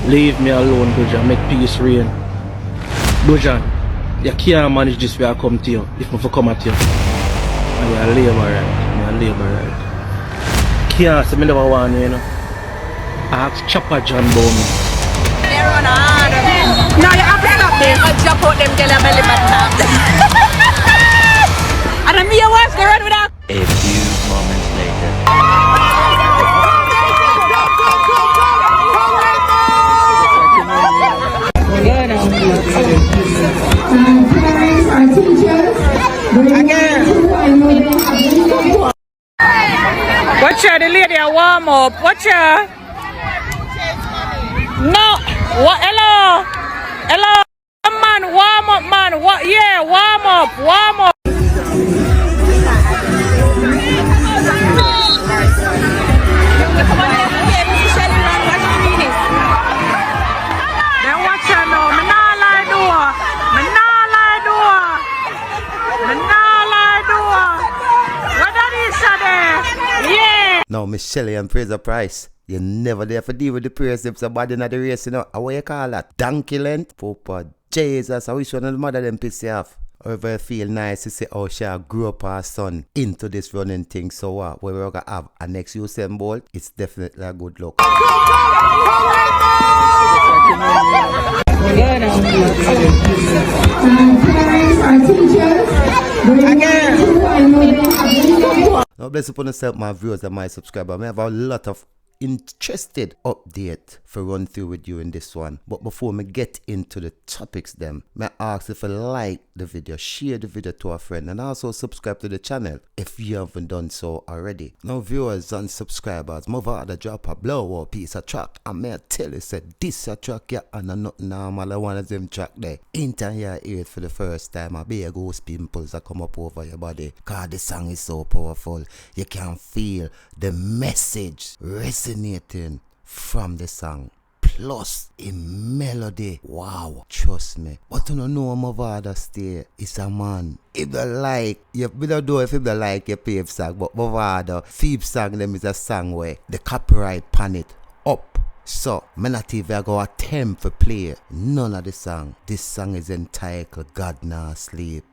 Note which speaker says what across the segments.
Speaker 1: Leave me alone, Doja. Make peace reign. Doja, you can't manage this way I come to you. If I come at you. And you're a labor right. Can't say me never want you, you know. Ask Chopper John about me.
Speaker 2: No, you have to stop this. I'll jump out them girl and belly button. And then me and wife go run with that.
Speaker 3: A few moments later.
Speaker 4: Parents, our teachers,
Speaker 2: watch her, the lady a warm up. Watch her. No. What? Hello. Hello. Man, warm up, man. What? Yeah, warm up. Warm up. Then watch her now. Me nah lie do her. Me nah lie do her. Me nah lie do her. What that is there? Yeah.
Speaker 5: Now, Miss Shelley and Fraser Price, you're never there for deal with the praise if somebody in the race, you know. What you call that? Donkey length? Papa Jesus, I wish one of the mother them piss you off. However, I feel nice to see how she grew up her son into this running thing. So what? We're going to have a next Usain Bolt. It's definitely a good look.
Speaker 4: parents, our teachers,
Speaker 5: Now, bless upon yourself, my viewers and my subscribers. I have a lot of interested update for run through with you in this one. But before me get into the topics them, may I ask if you like the video, share the video to a friend, and also subscribe to the channel if you haven't done so already. Now, viewers and subscribers, Mavado drop a blow up piece of track, and may I tell you, said this a track, yeah, and I'm not normal. I one of them track there. Into here, hear it for the first time, a big ghost pimples that come up over your body. Cause the song is so powerful. You can feel the message resonating from the song. Plus in melody. Wow, trust me. But you don't know Mavado stay. It's a man. If you like, we don't know if you like your Pave song, but Mavado, Phoebe song them is a song where the copyright pan it up. So, I'm not even go attempt to play none of the song. This song is entitled God Nah Sleep.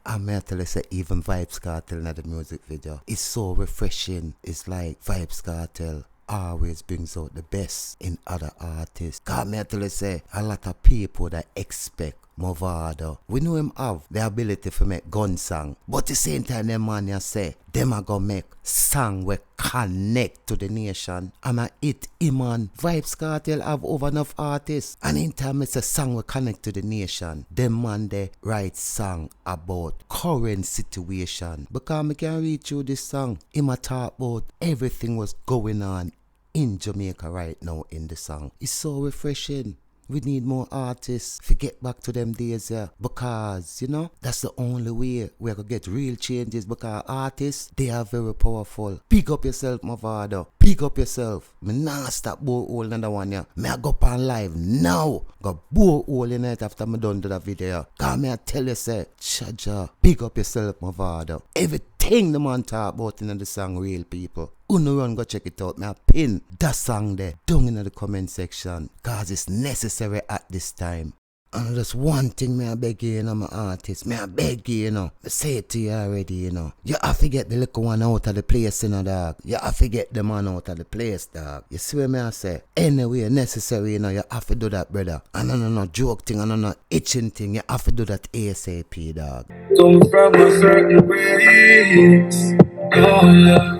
Speaker 5: I'm here to say even Vybz Kartel in the music video. It's so refreshing. It's like Vybz Kartel always brings out the best in other artists. Cause I'm here to say a lot of people that expect Mavado. We know him have the ability to make gun song. But at the same time, them man you say, them are gonna make song we connect to the nation. And I hit him on Vybz Kartel have over enough artists. And in time it's a song we connect to the nation. Them man they write song about current situation. Because I can read through this song, him a talk about everything was going on in Jamaica right now in the song. It's so refreshing. We need more artists to get back to them days, yeah. Because, you know, that's the only way we're going to get real changes. Because artists, they are very powerful. Pick up yourself, Mavado. Pick up yourself. Me nah stop bore hole another one, yeah. Me I go up on live now. Go bore hole in it after me done to that video. Because me I tell you, say, Chaja, pick up yourself, Mavado. Everything the man talk about in the song, real people. Uno run go check it out. Me I pin that song there down in the comment section. Cause it's necessary at this time. And just one thing me I beg you, you know, my artist. Me I beg you, you know. I say it to you already, you know. You have to get the little one out of the place, you know, dog. You have to get the man out of the place, dog. You see what me I say? Anyway, necessary, you know, you have to do that, brother. And no joke thing, and no itching thing. You have to do that ASAP, dog.
Speaker 6: Come from a certain place, your love.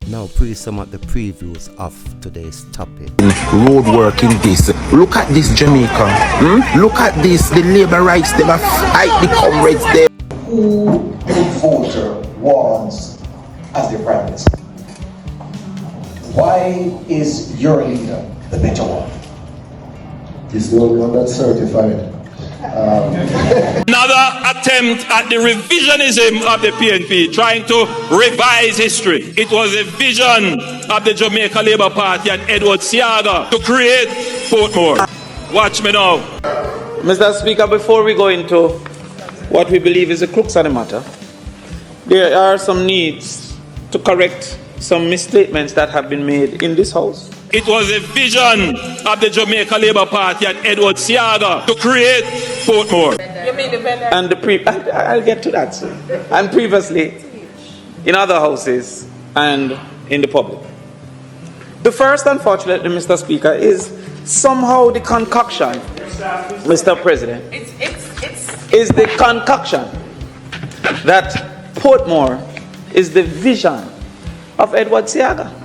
Speaker 5: Now, please sum up the previews of today's topic.
Speaker 7: Road work in this. Look at this, Jamaica. Look at this. The labor rights, they fight the comrades there.
Speaker 8: Who a voter wants as their prime minister? Why is your leader the better one?
Speaker 9: He's the only one that's certified.
Speaker 10: Another attempt at the revisionism of the PNP, trying to revise history. It was a vision of the Jamaica Labour Party and Edward Seaga to create Portmore. Watch me now.
Speaker 11: Mr. Speaker, before we go into what we believe is the crux of the matter, there are some needs to correct some misstatements that have been made in this House
Speaker 10: It was a vision of the Jamaica Labour Party and Edward Seaga to create Portmore.
Speaker 11: And I'll get to that soon. And previously, in other houses and in the public. The first, unfortunately, Mr. Speaker, is somehow the concoction, Mr. President, is the concoction that Portmore is the vision of Edward Seaga.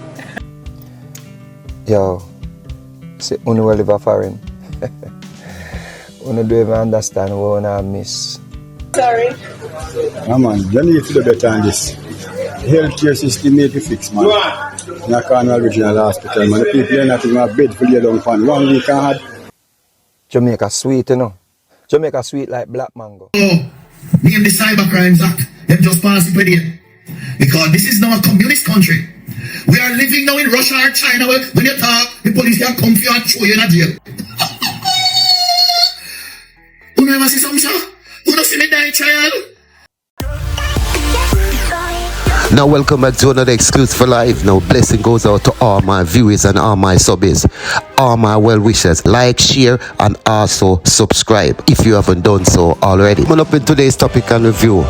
Speaker 12: Yo, say you will live a foreign. You don't even understand what I miss.
Speaker 13: Sorry.
Speaker 9: Yeah, man, you need to do better on this. The healthcare system need to fix, man. In a Cornwall Regional Hospital, man. The people are not even a bed for lay down for 1 week and had.
Speaker 12: Jamaica sweet, you know. Jamaica sweet like black mango.
Speaker 14: Name the Cybercrime Act. Them just pass it with it. Because this is now a communist country. We are living now in Russia or China where when you talk, the police can come for you and throw you in a jail. You never see something, sir? You don't see me die, child?
Speaker 5: Now welcome back to another Exclusive for Life. Now blessing goes out to all my viewers and all my subbies, all my well wishers. Like, share and also subscribe if you haven't done so already. Coming up in today's topic and review.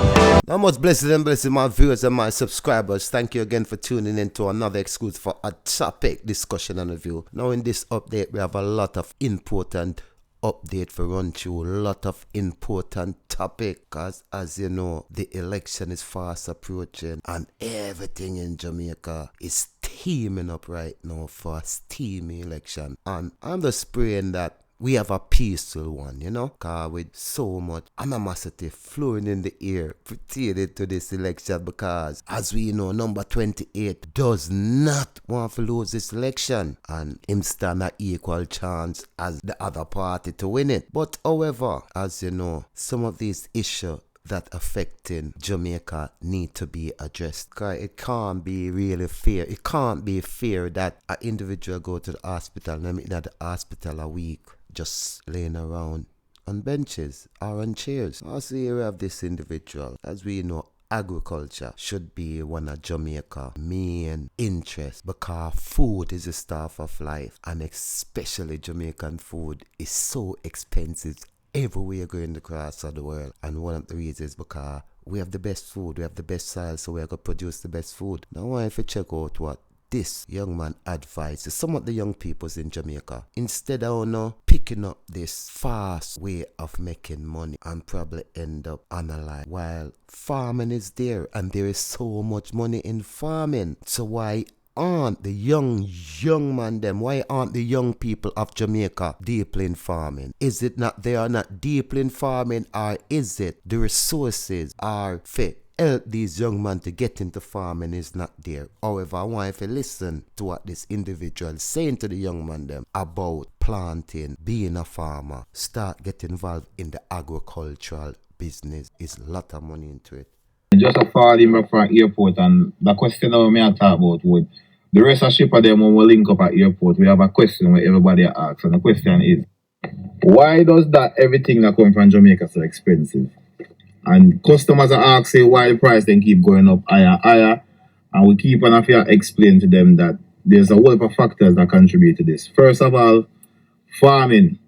Speaker 5: Now much blessed and blessing my viewers and my subscribers. Thank you again for tuning in to another Exclusive for a topic discussion and review. Now in this update we have a lot of important update for run through, a lot of important topic, because as you know the election is fast approaching and everything in Jamaica is steaming up right now for a steamy election, and I'm just praying that we have a peaceful one, you know, because with so much animosity flowing in the air pertaining to this election, because as we know, number 28 does not want to lose this election and him stand an equal chance as the other party to win it. But however, as you know, some of these issues that affecting Jamaica need to be addressed, because it can't be really fair. It can't be fair that an individual go to the hospital and I'm in the hospital a week just laying around on benches or on chairs. Also here we have this individual. As we know, agriculture should be one of Jamaica's main interests, because food is the staff of life, and especially Jamaican food is so expensive everywhere going across the world. And one of the reasons is because we have the best food, we have the best soil, so we are going to produce the best food. Now if you check out what this young man advises some of the young peoples in Jamaica, instead of picking up this fast way of making money and probably end up unalive, while farming is there and there is so much money in farming. So why aren't the young man them, why aren't the young people of Jamaica deeply in farming? Is it not they are not deeply in farming, or is it the resources are fit? Help these young men to get into farming is not there. However, I want you to listen to what this individual is saying to the young man them about planting, being a farmer, start getting involved in the agricultural business. Is a lot of money into it.
Speaker 9: Just a fall him from airport, and the question that I talk about would the rest of ship of them when we link up at airport, we have a question where everybody asks, and the question is, why does that everything that comes from Jamaica so expensive? And customers are asking why the price then keep going up higher, and we keep on have to explain to them that there's a whole of factors that contribute to this. First of all, farming.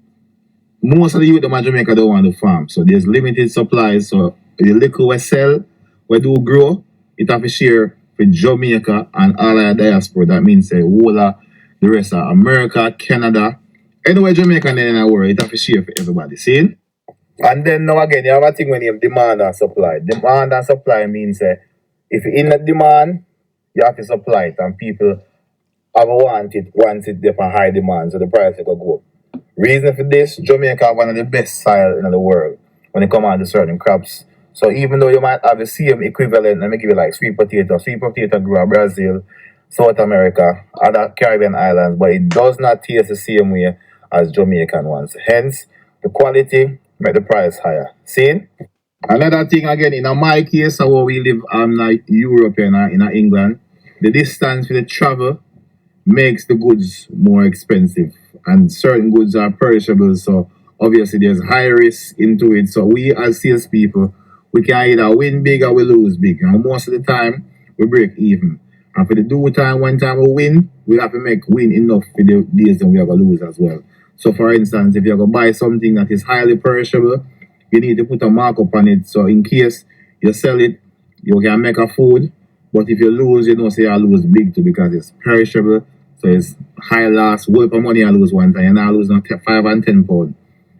Speaker 9: Most of the youth in Jamaica don't want to farm, so there's limited supplies. So the liquor we sell, we do grow, it have to share with Jamaica and all our diaspora. That means the whole of the rest of America, Canada, anywhere Jamaica in the world, it have to share for everybody. See? And then now again, you have a thing when you have demand and supply. Demand and supply means if you're in the demand, you have to supply it, and people have want it there for high demand, so the price will go up. Reason for this, Jamaica have one of the best soil in the world when it comes on to certain crops. So even though you might have the same equivalent, let me give you like sweet potato grow in Brazil, South America, other Caribbean islands, but it does not taste the same way as Jamaican ones. Hence, the quality make the price higher. See? Another thing again, in my case, where we live in Europe and in England, the distance for the travel makes the goods more expensive, and certain goods are perishable, so obviously there's high risk into it. So we as salespeople, we can either win big or we lose big, and most of the time we break even. And for the do time, one time we win, we have to make win enough for the days then we are going to lose as well. So for instance, if you're going to buy something that is highly perishable, you need to put a markup on it. So in case you sell it, you can make a food. But if you lose, you know, say you lose big too because it's perishable. So it's high loss. Worth of money you lose one time. You're not losing 5 and 10 pounds.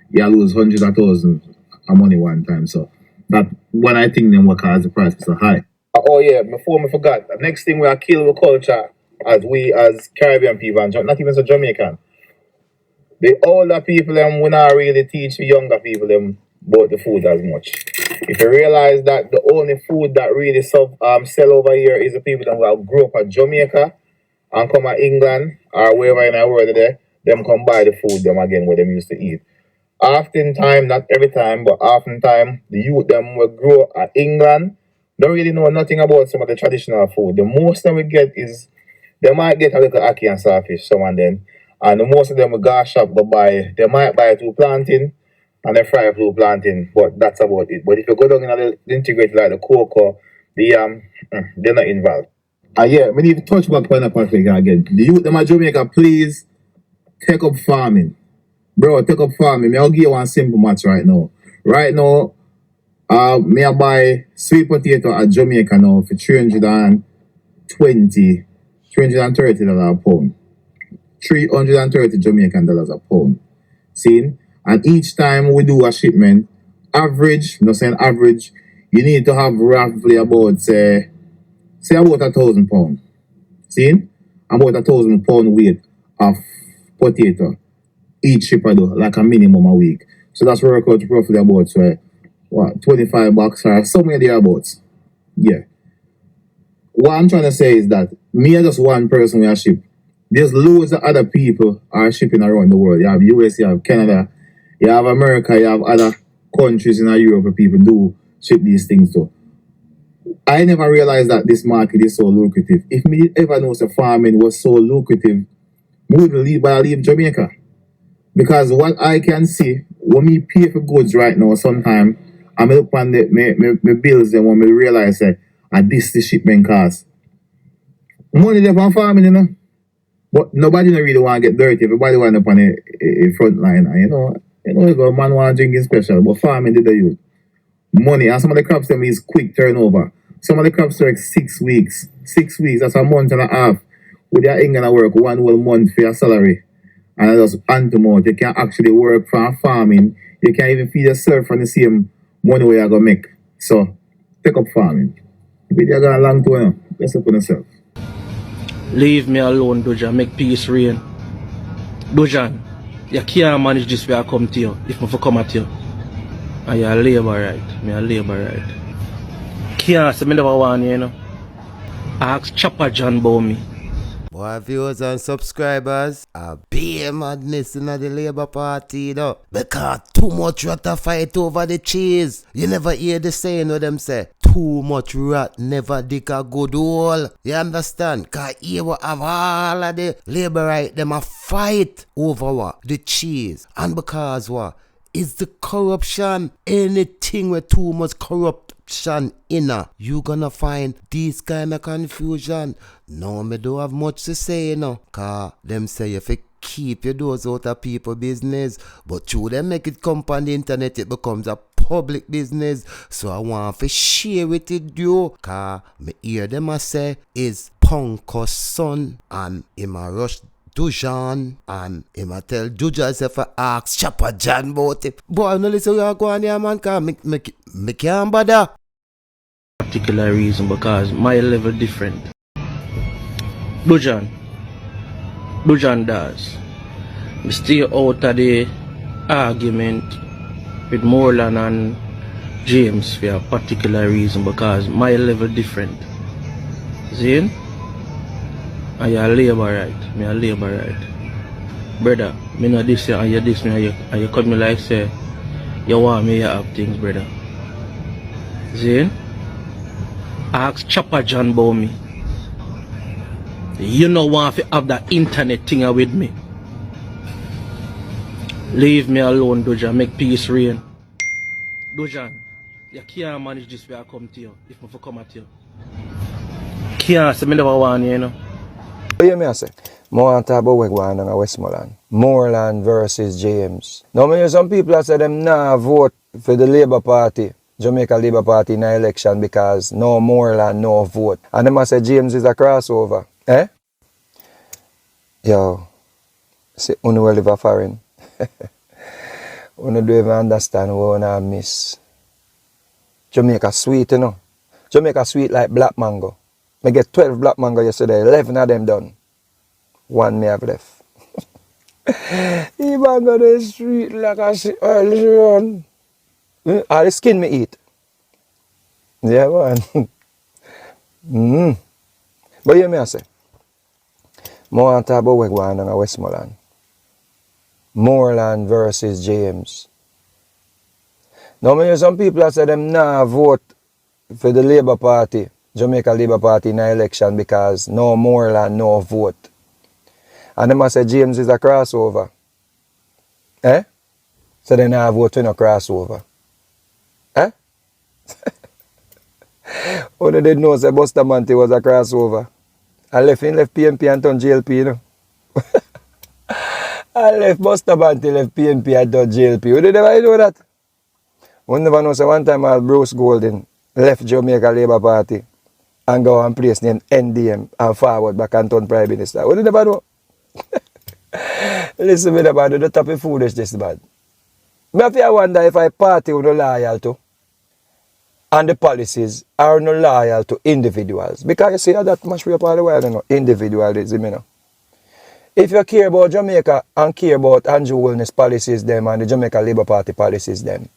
Speaker 9: You lose hundreds of thousands of money one time. So that one I think then what cause the price is so high. Oh yeah, before I forgot, the next thing we are killing the culture as we as Caribbean people and not even so Jamaican. The older people them will not really teach the younger people them about the food as much. If you realize that the only food that really sell over here is the people that will grow up at Jamaica and come at England or wherever in the world there, them come buy the food them again where them used to eat. Oftentimes, not every time, but oftentimes the youth them will grow up at England, don't really know nothing about some of the traditional food. The most that we get is they might get a little ackee and sawfish, some and then. And the most of them will go shop, go buy. They might buy 2 plantain and they fry 2 plantain, but that's about it. But if you go down in a integrated like the cocoa, the yam, they're not involved. Yeah, we need to touch back on the topic again. The youth them at Jamaica, please take up farming. Bro, take up farming. I'll give you one simple match right now. Right now, me I buy sweet potato at Jamaica now for $330 a pound. $330 Jamaican dollars a pound. See? And each time we do a shipment, average, not saying average, you need to have roughly about say about 1,000 pounds. See? About 1,000 pound weight of potato. Each shipper do, like a minimum a week. So that's work out roughly about 25 bucks or somewhere thereabouts. Yeah. What I'm trying to say is that me and just one person will ship. There's loads of other people are shipping around the world. You have US, you have Canada, you have America, you have other countries in Europe where people do ship these things to. I never realized that this market is so lucrative. If me ever know that farming was so lucrative, we would leave Jamaica. Because what I can see, when me pay for goods right now, sometimes I look on my bills and when I realize that this the shipment cost. Money left on farming, you know. But nobody don't really want to get dirty. Everybody want up on a front line. And you know, man want drinking special, but farming did the youth. Money, and some of the crops them is quick turnover. Some of the crops take 6 weeks. 6 weeks, that's a month and a half. With your ain't gonna work 1 whole month for your salary. And that's hand to mouth. You can actually work for farming. You can even feed yourself from the same money where you're gonna make. So take up farming. If you're going long to it, let's up on yourself.
Speaker 1: Leave me alone, Doja. Make peace reign. Dojan, you can't manage this way I come to you if I come at you. And you're a labor right. Me a labor right. Can't say me never want you, you know. Ask Chopper John about me.
Speaker 5: Boy, viewers and subscribers, a beer madness in the Labour Party, though. Because too much rat to fight over the cheese. You never hear the saying what them say. Too much rat never dig a good hole. You understand? Because here we have all of the Labour right, them a fight over what? The cheese. And because what? Is the corruption. Anything with too much corruption inner, you gonna find this kind of confusion. No, me don't have much to say, you know. Cause them say if you keep your doors out of people business, but through them make it come on the internet, it becomes a public business. So I want to share with you. Cause me hear them a say is Punko's son and him a rush Dujan and him a tell Dujan if I ask Chopper John about it. Boy, no listen you go on here, man, cause me can't bother.
Speaker 1: Particular reason because my level different. Dujan does. We stay out of the argument with Morland and James for a particular reason because my level different. See? And you're a labor right. Me a labor right. Brother, me know this and you this me and you cut me like say you want me to have things, brother. See? Ask Chopper John about me. You know want to have that internet thing with me. Leave me alone, Doja. Make peace reign. Dojan, you can't manage this way I come to you if I come at you. can't say me never want you, you know.
Speaker 12: What you mean I say? I want to talk about what's going on in Westmoreland. Moreland versus James. Now, I hear some people that say them nah vote for the Labour Party, Jamaica Labour Party in the election because no Moreland, no vote. And them say James is a crossover. Eh? Yo, see, you live a foreign. You don't even understand what I miss. Jamaica sweet, you know. Jamaica sweet like black mango. I get 12 black mango yesterday, 11 of them done. One me have left. He mango the sweet like I see early on. All the skin me eat. Yeah, man. But you hear me I say? I want to talk about what's going on in Westmoreland. Moreland versus James. Now, I hear some people that say them nah vote for the Labour Party, Jamaica Labour Party in the election because no Moreland, no vote. And them say James is a crossover. Eh? So they nah vote for no crossover. Eh? Who did know say Bustamante was a crossover? I left PNP and turned JLP, you know. I left Bustamante, left PNP and turned JLP. Who did ever know that? One never know, so one time Bruce Golden left Jamaica Labour Party and go and place named NDM and forward back and turn Prime Minister. What did you never know? Listen me about the type of foolish this bad. But I wonder if I party who no loyal to and the policies are no loyal to individuals. Because you see how that much real all the while, you know, individualism, you know. If you care about Jamaica and care about Andrew Holness policies them and the Jamaica Labour Party policies them,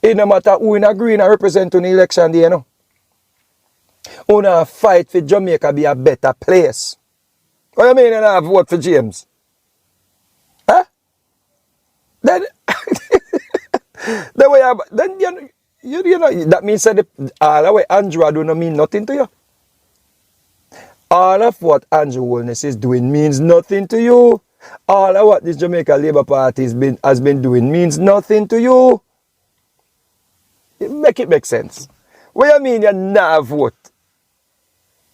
Speaker 12: it no matter who in agree and represent in the election day, you know. Who not fight for Jamaica be a better place. What you mean you not vote for James? Huh? Then, you know, that means that all of what Andrew do not mean nothing to you. All of what Andrew Holness is doing means nothing to you. All of what this Jamaica Labour Party has been doing means nothing to you. Make it make sense. What you mean you not vote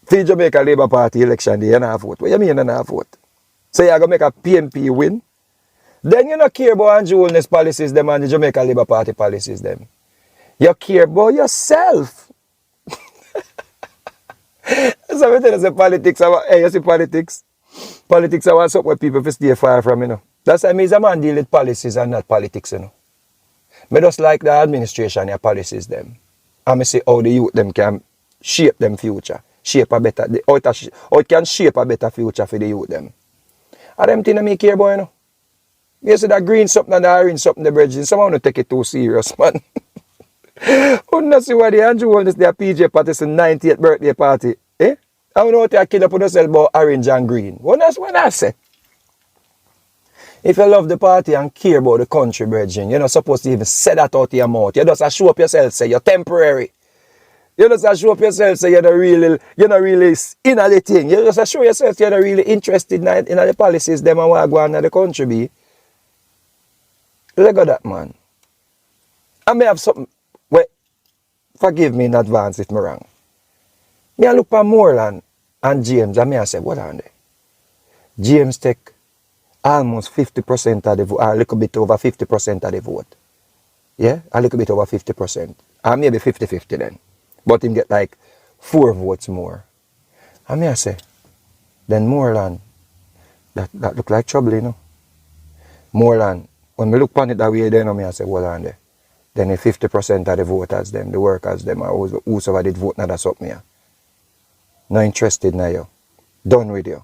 Speaker 12: for the Jamaica Labour Party election day? You not vote. What you mean you not vote? So you're going to make a PNP win? Then you don't care about Andrew Holness policies them and the Jamaica Labour Party policies them. You care about yourself. So I tell you, say politics, hey, you see politics? Politics are something where people stay far from, you know. That's why I'm a man deal with policies and not politics, you know. I just like the administration, your policies them. And I see how the youth them can shape them future. Shape a better, how it can shape a better future for the youth them. And them things I care about, you know. You see that green something and the orange something, the bridge, someone don't take it too serious, man. You not see why the Andrew Holness their PJ party is 90th birthday party. Eh? I don't know what you kid up on yourself about orange and green. What I say? If you love the party and care about the country, brethren, you're not supposed to even say that out of your mouth. You just show up yourself, say you're temporary. You just show up yourself, say you're not really in the thing. You just show yourself you're not really interested in the policies them and what go on in the country be. Look at that, man. I may have something. Well, forgive me in advance if I'm wrong. Me I look at Moreland and James and me I say, what are they? James take almost 50% of the vote, or a little bit over 50% of the vote. Yeah? A little bit over 50%. Or maybe 50-50 then. But him get like 4 votes more. And me I say, then Moreland, that look like trouble, you know. Moreland, when we look upon it that way, then I say, what are they? Then if 50% of the voters, them, the workers, them, or whosoever did vote, now that's up me. Not interested now, you. Done with you.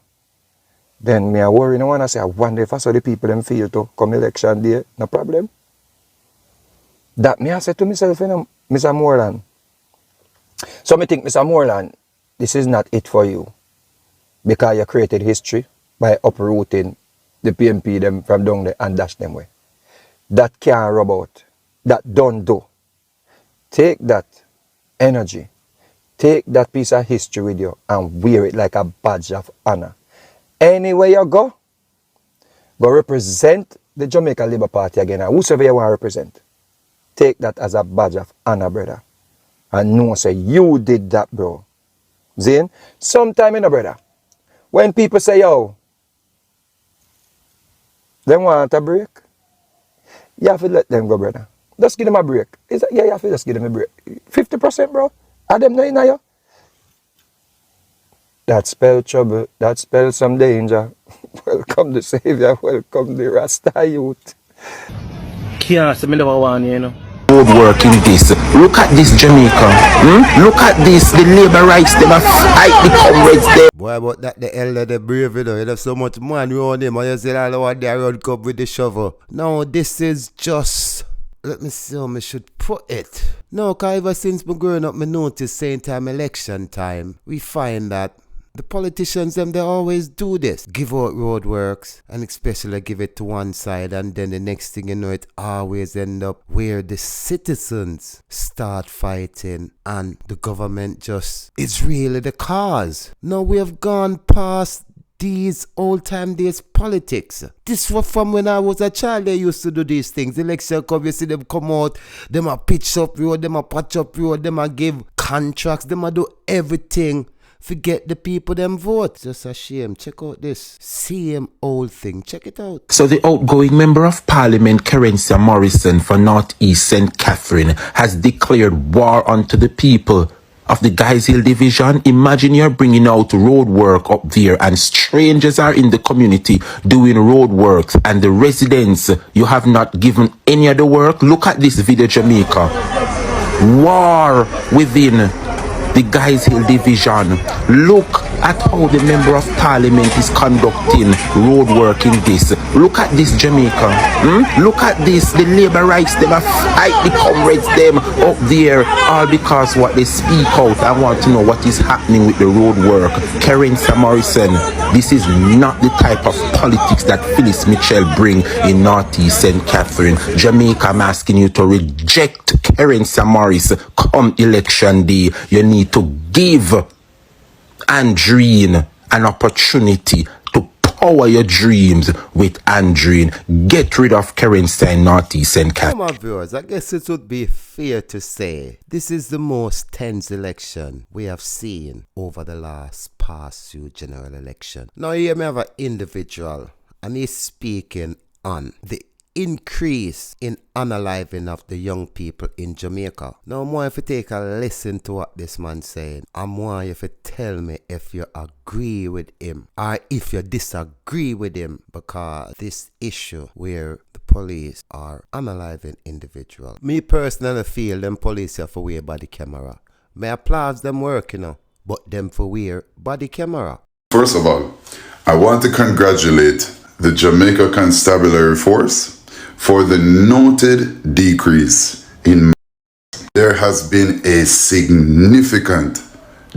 Speaker 12: Then me I worry, no one I say, I wonder if I saw the people them feel to come election day, no problem. That me I say to myself, you know, Mr. Moreland. So me think, Mr. Moreland, this is not it for you. Because you created history by uprooting the PNP them from down there and dash them away. That can't rub out. That don't do. Take that energy. Take that piece of history with you and wear it like a badge of honor. Anywhere you go represent the Jamaica Labour Party again. And whosoever you want to represent, take that as a badge of honor, brother. And know, say, you did that, bro. Zane, sometime in a brother, when people say, yo, they want a break, you have to let them go, brother. Just give them a break. Is that, yeah, you have to just give them a break. 50%, bro. Are them not in you? That spell trouble. That spell some danger. Welcome the Savior. Welcome the Rasta youth.
Speaker 1: Can't say me never want you, you know.
Speaker 7: Road work in this. Look at this Jamaica. Look at this. The labor rights, them are fight the comrades there.
Speaker 5: Boy, about that the elder, the brave, you know. You have so much man around them, and you say all over there road cup with the shovel. No, this is just, let me see how I should put it. No, because ever since me growing up, me notice same time election time, we find that the politicians, they always do this. Give out roadworks, and especially give it to one side, and then the next thing you know, it always end up where the citizens start fighting, and the government just is really the cause. Now we have gone past these old time days politics. This was from when I was a child. They used to do these things. Election come, you see them come out, them a pitch up road, them a patch up road, them a give contracts, them a do everything. Forget the people them vote. Just a shame. Check out this same old thing. Check it out.
Speaker 7: So the outgoing Member of Parliament, Kerencia Morrison for North East St. Catherine, has declared war unto the people of the Guys Hill Division. Imagine you're bringing out road work up there and strangers are in the community doing road works, and the residents, you have not given any of the work. Look at this video, Jamaica. War within the Guys Hill Division. Look at how the Member of Parliament is conducting road work in this. Look at this, Jamaica. Look at this. The labor rights, them are fight the comrades them up there, all because what they speak out. I want to know what is happening with the road work. Kerencia Morrison, this is not the type of politics that Phyllis Mitchell bring in Northeast St. Catherine. Jamaica, I'm asking you to reject Kerencia Morris come election day. You need to give Andreen an opportunity to power your dreams with Andreen. Get rid of Kerencia in Northeast St. Catherine.
Speaker 5: Come on, viewers, I guess it would be fair to say this is the most tense election we have seen over the past few general elections. Now here we have an individual, and he's speaking on the increase in unaliving of the young people in Jamaica. Now I want you to take a listen to what this man's saying. I want you to tell me if you agree with him or if you disagree with him, because this issue where the police are unaliving individuals, me personally feel them police have to wear body camera. May applaud them work, you know, but them for wear body camera.
Speaker 13: First of all, I want to congratulate the Jamaica Constabulary Force for the noted decrease in. There has been a significant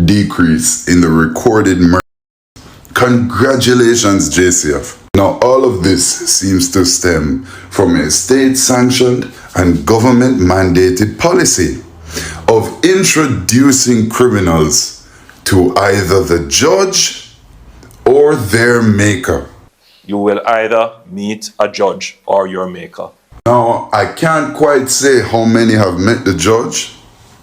Speaker 13: decrease in the recorded murder. Congratulations, JCF. Now, all of this seems to stem from a state-sanctioned and government-mandated policy of introducing criminals to either the judge or their maker.
Speaker 10: You will either meet a judge or your maker.
Speaker 13: Now, I can't quite say how many have met the judge,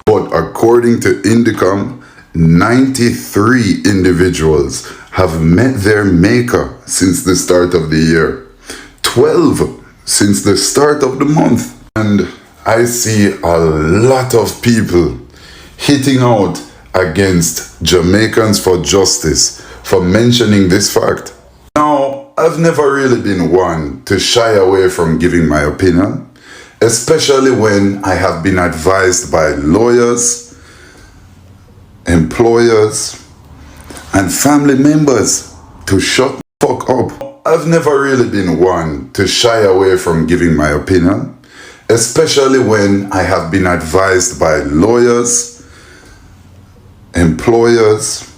Speaker 13: but according to Indicom, 93 individuals have met their maker since the start of the year, 12 since the start of the month. And I see a lot of people hitting out against Jamaicans for Justice for mentioning this fact. Now, I've never really been one to shy away from giving my opinion, especially when I have been advised by lawyers, employers, and family members to shut the fuck up. I've never really been one to shy away from giving my opinion, especially when I have been advised by lawyers, employers,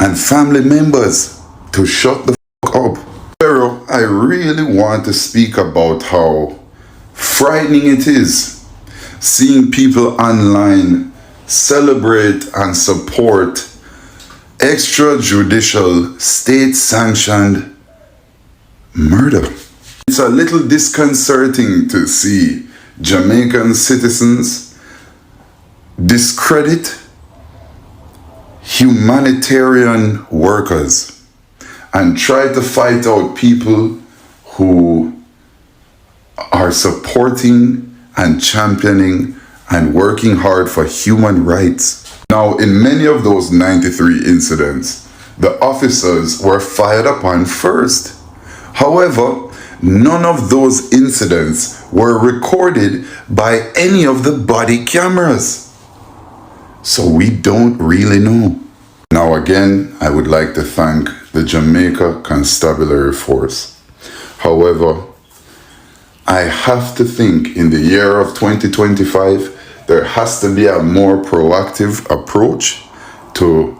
Speaker 13: and family members to shut the fuck up. Pero I really want to speak about how frightening it is seeing people online celebrate and support extrajudicial state-sanctioned murder. It's a little disconcerting to see Jamaican citizens discredit, humanitarian workers and try to fight out people who are supporting and championing and working hard for human rights. Now, in many of those 93 incidents, the officers were fired upon first. However, none of those incidents were recorded by any of the body cameras. So we don't really know. Now again, I would like to thank the Jamaica Constabulary Force. However, I have to think in the year of 2025, there has to be a more proactive approach to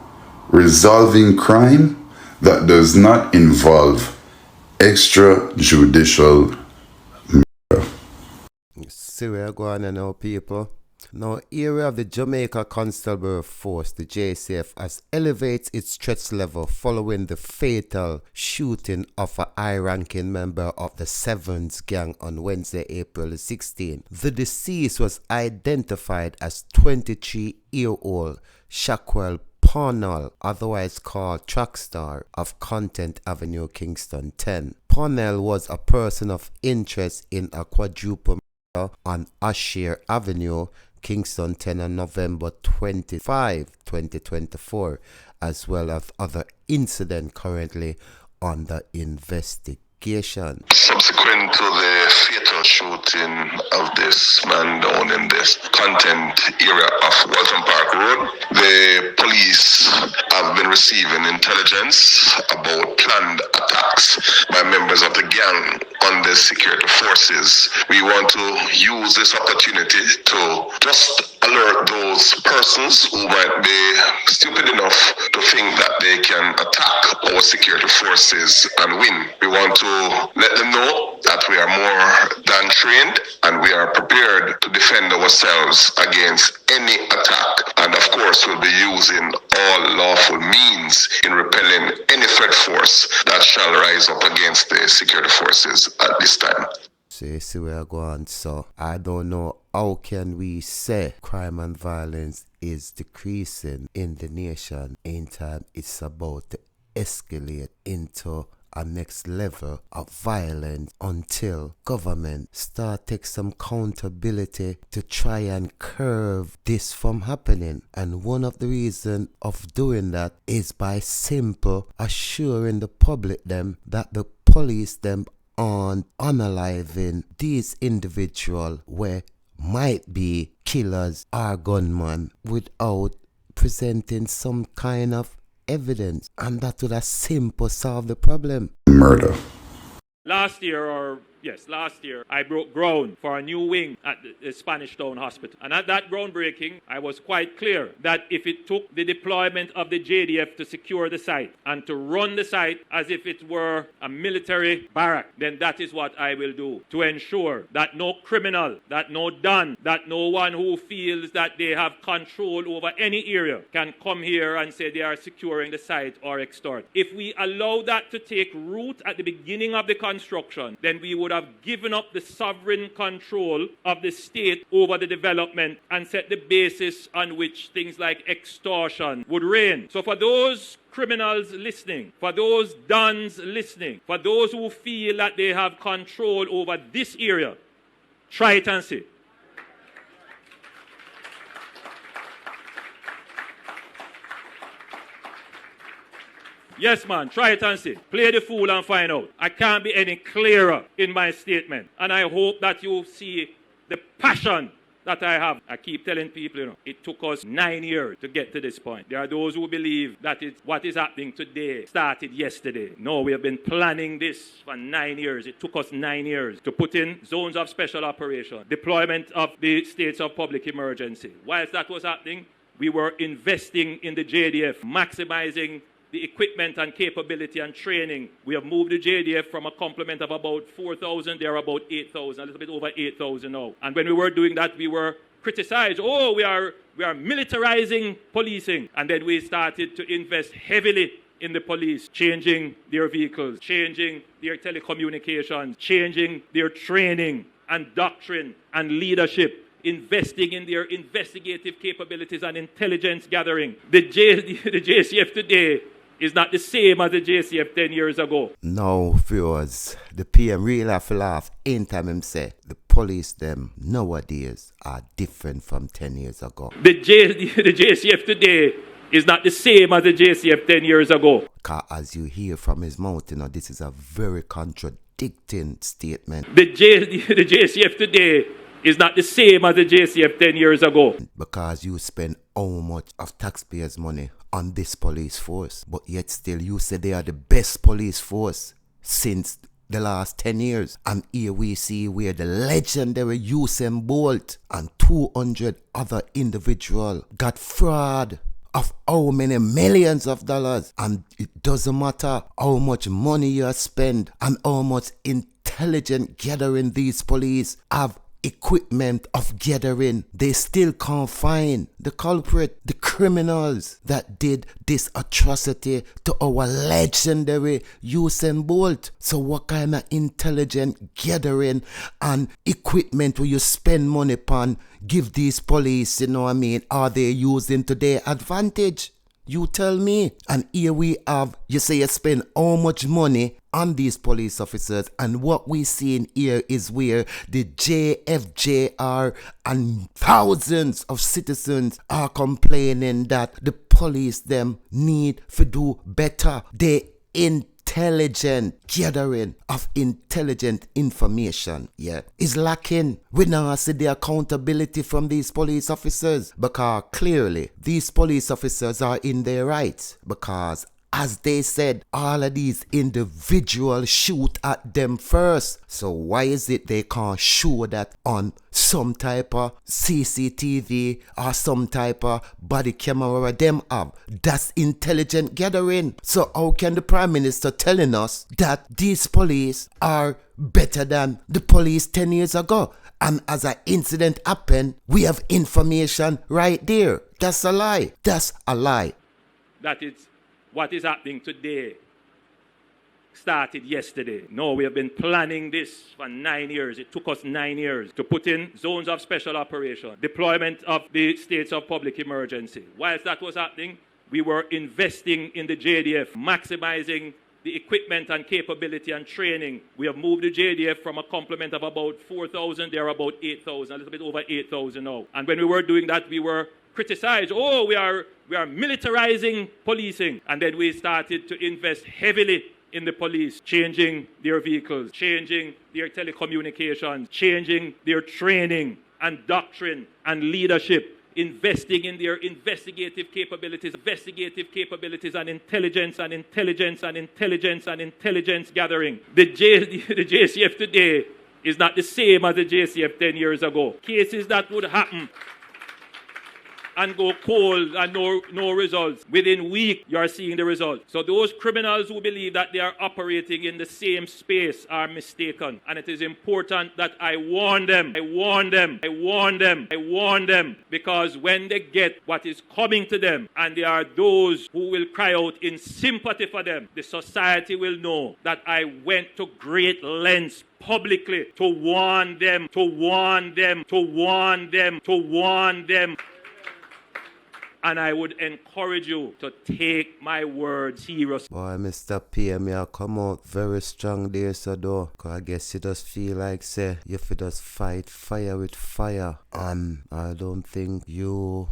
Speaker 13: resolving crime that does not involve extrajudicial murder.
Speaker 5: See where I go on now, people. Now, area of the Jamaica Constabulary Force, the JCF, has elevated its threat level following the fatal shooting of a high-ranking member of the Sevens gang on Wednesday, April 16. The deceased was identified as 23-year-old Shackwell Parnell, otherwise called Trackstar, of Content Avenue, Kingston 10. Parnell was a person of interest in a quadruple murder on Ashir Avenue, Kingston 10 on November 25, 2024, as well as other incidents currently under investigation.
Speaker 15: Subsequent to the fatal shooting of this man down in this content area of Walton Park Road, the police have been receiving intelligence about planned attacks by members of the gang on the security forces. We want to use this opportunity to just alert those persons who might be stupid enough to think that they can attack our security forces and win. We want to let them know that we are more than trained and we are prepared to defend ourselves against any attack. And of course, we'll be using all lawful means in repelling any threat force that shall rise up against the security forces at this time.
Speaker 5: See where I go on. So I don't know how can we say crime and violence is decreasing in the nation in time it's about to escalate into a next level of violence until government start take some accountability to try and curb this from happening. And one of the reasons of doing that is by simple assuring the public them that the police them on unaliving these individuals where might be killers or gunmen without presenting some kind of evidence, and that would have simple solve the problem.
Speaker 13: Murder.
Speaker 10: Last year, I broke ground for a new wing at the Spanish Town Hospital. And at that groundbreaking, I was quite clear that if it took the deployment of the JDF to secure the site and to run the site as if it were a military barrack, then that is what I will do to ensure that no criminal, that no Don, that no one who feels that they have control over any area can come here and say they are securing the site or extort. If we allow that to take root at the beginning of the construction, then we would have given up the sovereign control of the state over the development and set the basis on which things like extortion would reign. So for those criminals listening, for those dons listening, for those who feel that they have control over this area, try it and see. Yes, man, try it and see. Play the fool and find out. I can't be any clearer in my statement. And I hope that you see the passion that I have. I keep telling people, it took us 9 years to get to this point. There are those who believe that what is happening today started yesterday. No, we have been planning this for 9 years. It took us 9 years to put in zones of special operation, deployment of the states of public emergency. Whilst that was happening, we were investing in the JDF, maximizing the equipment and capability and training. We have moved the JDF from a complement of about 4,000, they're about 8,000, a little bit over 8,000 now. And when we were doing that, we were criticized. Oh, we are militarizing policing. And then we started to invest heavily in the police, changing their vehicles, changing their telecommunications, changing their training and doctrine and leadership investing in their investigative capabilities and intelligence gathering. The JCF today is not the same as the JCF 10 years ago.
Speaker 5: No, viewers, the PM really have to laugh anytime him say the police them nowadays are different from 10 years ago.
Speaker 10: The JCF today is not the same as the JCF 10 years ago.
Speaker 5: Because as you hear from his mouth, this is a very contradicting statement.
Speaker 10: The JCF today is not the same as the JCF 10 years ago.
Speaker 5: Because you spend how much of taxpayers' money on this police force, but yet still you say they are the best police force since the last 10 years. And here we see where the legendary Usain Bolt and 200 other individuals got fraud of how many millions of dollars, and it doesn't matter how much money you spend and how much intelligent gathering these police have equipment of gathering, they still can't find the culprit, the criminals that did this atrocity to our legendary Usain Bolt. So what kind of intelligent gathering and equipment will you spend money upon, give these police, are they using to their advantage? You tell me. And here we have, you say you spend how much money on these police officers, and what we see in here is where the JFJR and thousands of citizens are complaining that the police them need to do better. They intelligent gathering of intelligent information is lacking. We now see the accountability from these police officers, because clearly these police officers are in their rights, because as they said, all of these individuals shoot at them first. So why is it they can't show that on some type of CCTV or some type of body camera them have? That's intelligent gathering. So how can the Prime Minister telling us that these police are better than the police 10 years ago? And as an incident happened, we have information right there. That's a lie. That's a lie.
Speaker 10: That is what is happening today started yesterday. No, we have been planning this for 9 years. It took us 9 years to put in zones of special operation, deployment of the states of public emergency. Whilst that was happening, we were investing in the JDF, maximizing the equipment and capability and training. We have moved the JDF from a complement of about 4,000, they're about 8,000, a little bit over 8,000 now. And when we were doing that, we were criticized. Oh, we are militarizing policing. And then we started to invest heavily in the police, changing their vehicles, changing their telecommunications, changing their training and doctrine and leadership, investing in their investigative capabilities and intelligence gathering. The JCF today is not the same as the JCF 10 years ago. Cases that would happen and go cold and no results. Within weeks, you are seeing the results. So those criminals who believe that they are operating in the same space are mistaken. And it is important that I warn them. Because when they get what is coming to them, and there are those who will cry out in sympathy for them, the society will know that I went to great lengths publicly to warn them. And I would encourage you to take my word serious.
Speaker 5: Boy, Mr. PM, you come out very strong there, so though. Cause I guess you just feel like, say, you just fight fire with fire. And I don't think you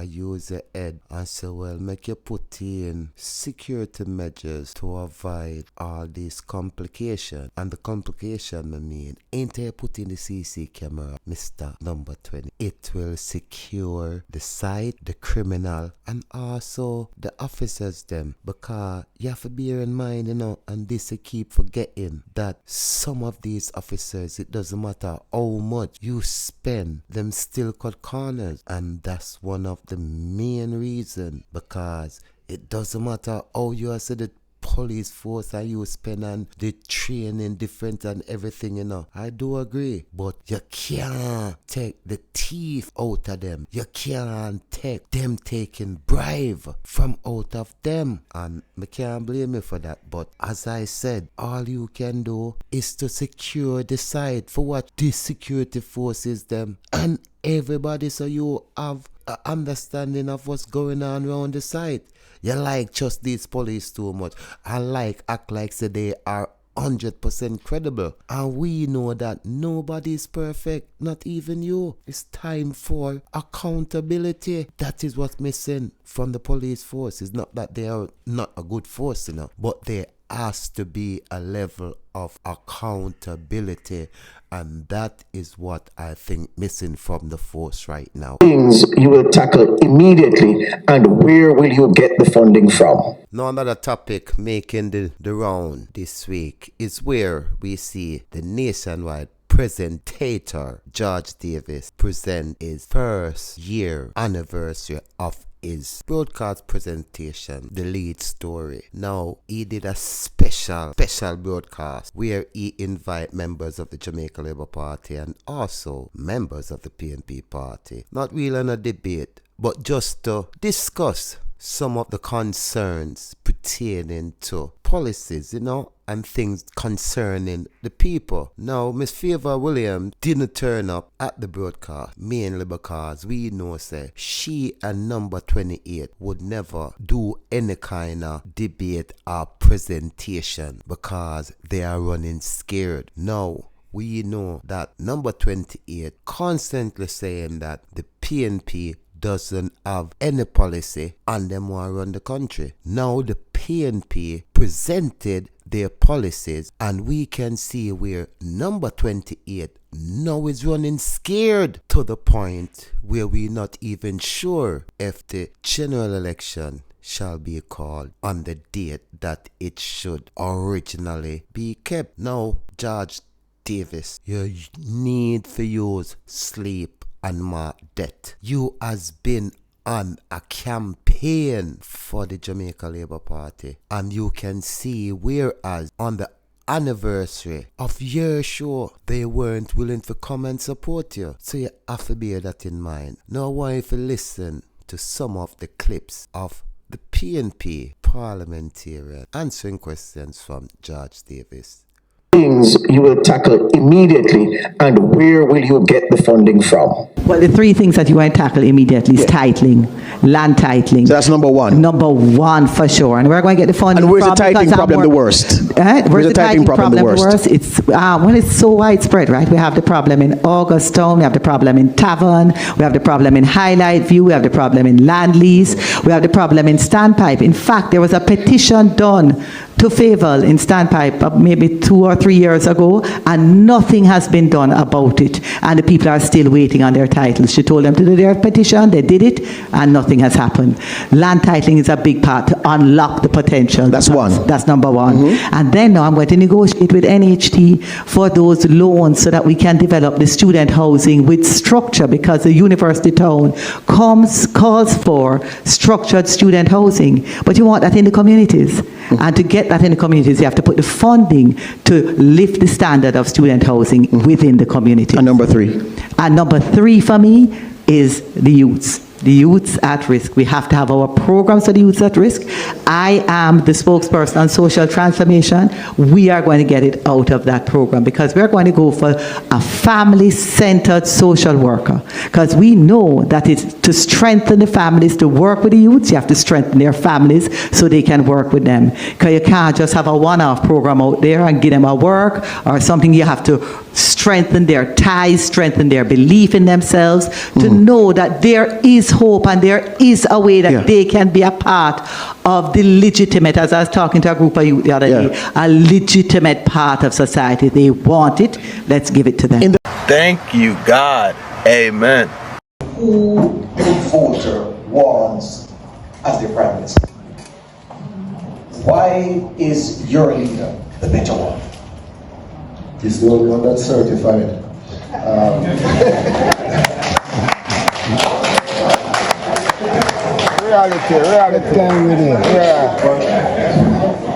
Speaker 5: use your head and say, well, make you put in security measures to avoid all these complications. And the complication, I mean, ain't you put in the CC camera, Mr. Number 20. It will secure the site, the criminal, and also the officers them. Because you have to bear in mind, and this you keep forgetting, that some of these officers, it doesn't matter how much you spend, them still cut corners. And that's one of the main reason, because it doesn't matter how you are said the police force and you spend on the training different and everything, you know. I do agree. But you can't take the teeth out of them. You can't take them taking bribe from out of them. And I can't blame you for that. But as I said, all you can do is to secure the site for what the security forces them and everybody, so you have an understanding of what's going on around the site. You like just these police too much. I like act like so they are 100% credible. And we know that nobody is perfect, not even you. It's time for accountability. That is what's missing from the police force. It's not that they are not a good force, you know, but there has to be a level of accountability, and that is what I think missing from the force right now.
Speaker 14: Things you will tackle immediately, and where will you get the funding from?
Speaker 5: Now another topic making the round this week is where we see the nationwide presentator George Davis present his first year anniversary of his broadcast presentation, The Lead Story. Now, he did a special broadcast where he invited members of the Jamaica Labour Party and also members of the PNP Party. Not really on a debate, but just to discuss some of the concerns pertaining to policies, you know, and things concerning the people. Now, Miss FAYVAL Williams didn't turn up at the broadcast, mainly because we know, say, she and number 28 would never do any kind of debate or presentation because they are running scared. Now, we know that number 28 constantly saying that the PNP doesn't have any policy and them want to run the country. Now the PNP presented their policies and we can see where number 28 now is running scared to the point where we're not even sure if the general election shall be called on the date that it should originally be kept. Now, George Davis, you need to use sleep and more debt. You has been on a campaign for the Jamaica Labour Party, and you can see whereas on the anniversary of your show they weren't willing to come and support you, so you have to bear that in mind. Now I want you to listen to some of the clips of the PNP parliamentarian answering questions from George Davis.
Speaker 14: Things you will tackle immediately, and where will you get the funding from?
Speaker 16: Well, the three things that you want to tackle immediately is titling, land titling.
Speaker 14: So that's number one.
Speaker 16: Number one for sure. And we're going to get the funding.
Speaker 14: And where's
Speaker 16: from
Speaker 14: the titling problem the worst?
Speaker 16: Where's the titling problem the worst? It's well, it's so widespread, right? We have the problem in Augustown, we have the problem in Tavern, we have the problem in Highlight View, we have the problem in Land Lease, we have the problem in Standpipe. In fact, there was a petition done to FAYVAL in Standpipe maybe 2 or 3 years ago, and nothing has been done about it, and the people are still waiting on their titles. She told them to do their petition, they did it, and nothing has happened. Land titling is a big part to unlock the potential.
Speaker 14: That's one.
Speaker 16: That's number one. Mm-hmm. And then now I'm going to negotiate with NHT for those loans so that we can develop the student housing with structure, because the university town calls for structured student housing, but you want that in the communities. Mm-hmm. And to get that in the communities, you have to put the funding to lift the standard of student housing within the community.
Speaker 14: And number three?
Speaker 16: And number three for me is the youths. The youths at risk. We have to have our programs for the youths at risk. I am the spokesperson on social transformation. We are going to get it out of that program because we're going to go for a family-centered social worker, because we know that it's to strengthen the families to work with the youths. You have to strengthen their families so they can work with them, because you can't just have a one-off program out there and give them a work or something. You have to strengthen their ties, strengthen their belief in themselves, to know that there is hope and there is a way that they can be a part of the legitimate, as I was talking to a group of youth the other day, a legitimate part of society. They want it, let's give it to them.
Speaker 17: Thank you, God. Amen.
Speaker 8: Who a voter wants as their prime minister? Why is your leader the better one?
Speaker 18: He's the only one that's certified. Reality with him. Yeah.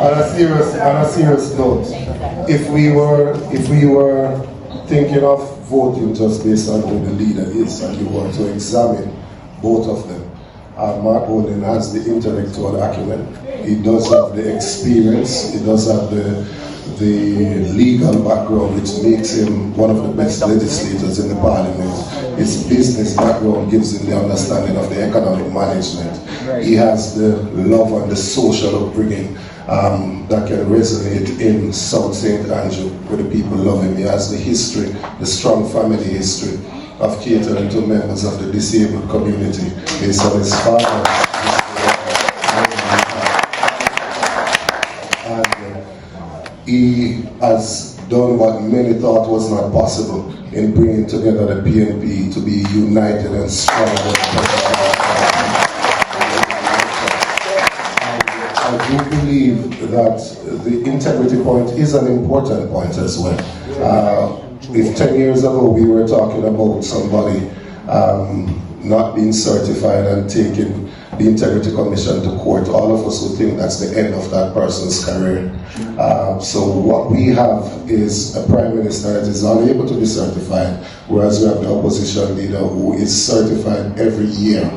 Speaker 18: On a serious note, if we were thinking of voting just based on who the leader is, and you were to examine both of them, Mark Holness has the intellectual acumen. He does have the experience. He does have the legal background, which makes him one of the best legislators in the parliament. His business background gives him the understanding of the economic management. He has the love and the social upbringing that can resonate in South St. Andrew, where the people love him. He has the history, the strong family history of catering to members of the disabled community based on his father. He has done what many thought was not possible in bringing together the PNP to be united and strong. I do believe that the integrity point is an important point as well. If 10 years ago we were talking about somebody not being certified and taking the Integrity Commission to court, all of us would think that's the end of that person's career. So what we have is a Prime Minister that is unable to be certified, whereas we have the opposition leader who is certified every year.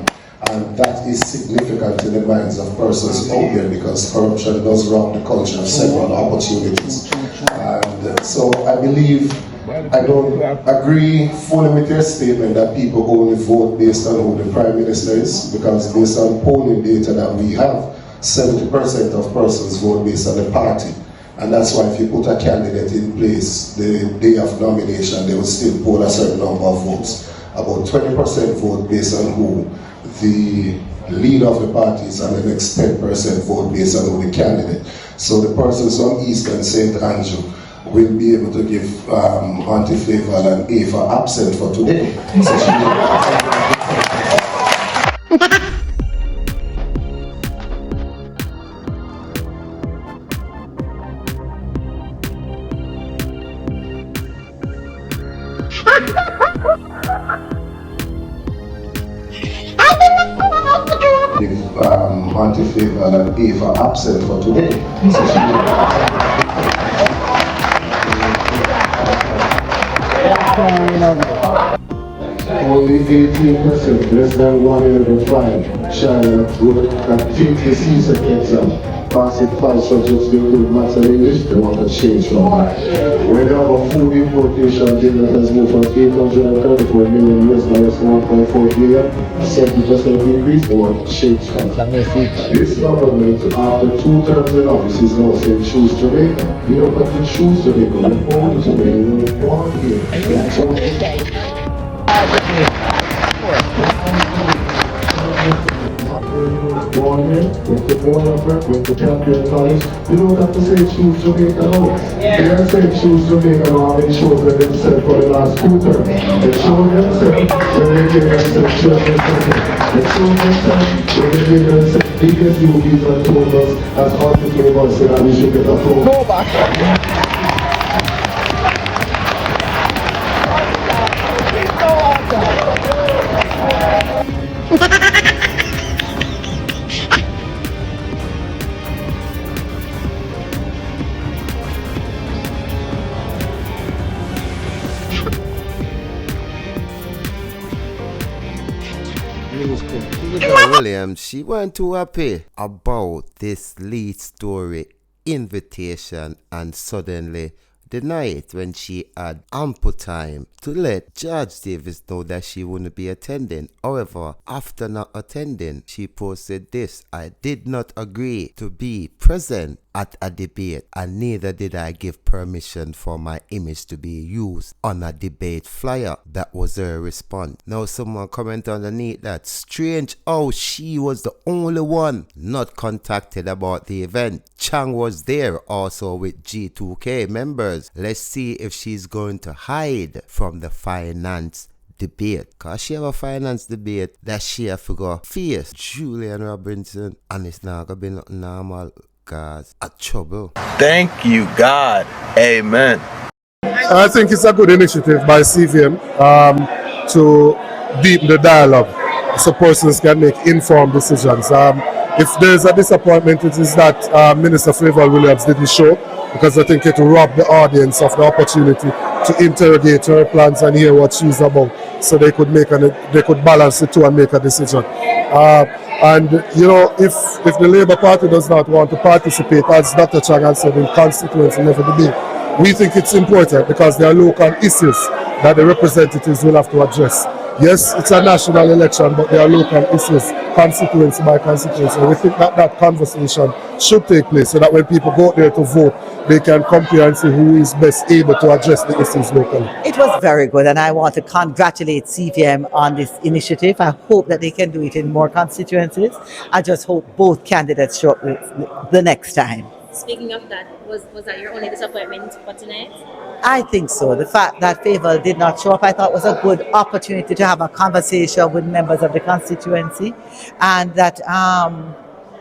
Speaker 18: And that is significant in the minds of persons out there, because corruption does rob the culture of several opportunities. And so I believe, I don't agree fully with your statement that people only vote based on who the Prime Minister is, because based on polling data that we have, 70% of persons vote based on the party. And that's why if you put a candidate in place the day of nomination, they will still poll a certain number of votes. About 20% vote based on who the leader of the party is, and the next 10% vote based on who the candidate. So the persons from Eastern St. Andrew will be able to give Auntie FAYVAL an A for absent for today. So give Auntie FAYVAL an A for absent for today. So only 18%, less than 105, China would take the CSEC exam. Passing 5 subjects, they include maths and English, they want to change from that. When you have a food importation bill that has moved from $834 million US dollars to $1.4 billion, a 70% increase, they want to change from that. This government, after 2 terms in office, is now saying choose Jamaica. You don't have to choose Jamaica, you're born Jamaica, you're born here. Born here, went to Bournemouth, went to Champion College. You don't have to say choose Jamaica now. They are saying choose Jamaica now, how many shows that they've said for the last 2 terms. They showed themselves when they gave themselves children. They showed themselves when they gave themselves biggest movies and told us as entrepreneurs that we should get a phone. Go back.
Speaker 5: Williams, she weren't too happy about this lead story invitation and suddenly deny it when she had ample time to let Judge Davis know that she wouldn't be attending. However, after not attending, she posted this: I did not agree to be present at a debate, and neither did I give permission for my image to be used on a debate flyer. That was her response. Now someone comment underneath that, strange how she was the only one not contacted about the event. Chang was there also with G2K members. Let's see if she's going to hide from the finance debate, cause she have a finance debate that she have to go face Julian Robinson, and it's not gonna be nothing normal, cause a trouble.
Speaker 17: Thank you, God. Amen.
Speaker 19: I think it's a good initiative by CVM to deepen the dialogue so persons can make informed decisions. If there's a disappointment, it is that Minister FAYVAL Williams didn't show, because I think it robbed the audience of the opportunity to interrogate her plans and hear what she's about, so they could balance the two and make a decision. And you know, if the Labour Party does not want to participate, as Dr. Chagan said, in constituency level debate, we think it's important because there are local issues that the representatives will have to address. Yes, it's a national election, but there are local issues, constituency by constituency. We think that conversation should take place so that when people go there to vote, they can compare and see who is best able to address the issues locally.
Speaker 16: It was very good, and I want to congratulate CVM on this initiative. I hope that they can do it in more constituencies. I just hope both candidates show up the next time.
Speaker 20: Speaking of that, was that your only disappointment for tonight?
Speaker 16: I think so. The fact that FAYVAL did not show up, I thought was a good opportunity to have a conversation with members of the constituency, and that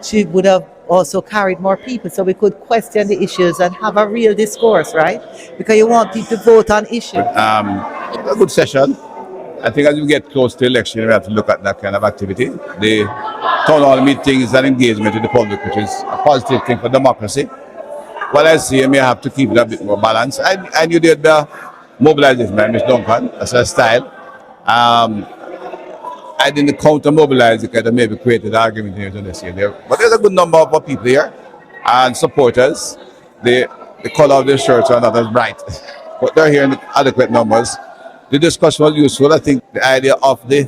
Speaker 16: she would have also carried more people so we could question the issues and have a real discourse, right? Because you want people to vote on issues.
Speaker 21: A good session. I think as we get close to election, we have to look at that kind of activity. The town hall meetings and engagement with the public, which is a positive thing for democracy. What I see, I may have to keep it a bit more balanced. I knew there'd be a mobilization by Ms. Duncan, that's her style. I didn't counter-mobilize it because I maybe created argument here this year. But there's a good number of people here and supporters. The color of their shirts are not as bright, but they're here in adequate numbers. The discussion was useful. I think the idea of the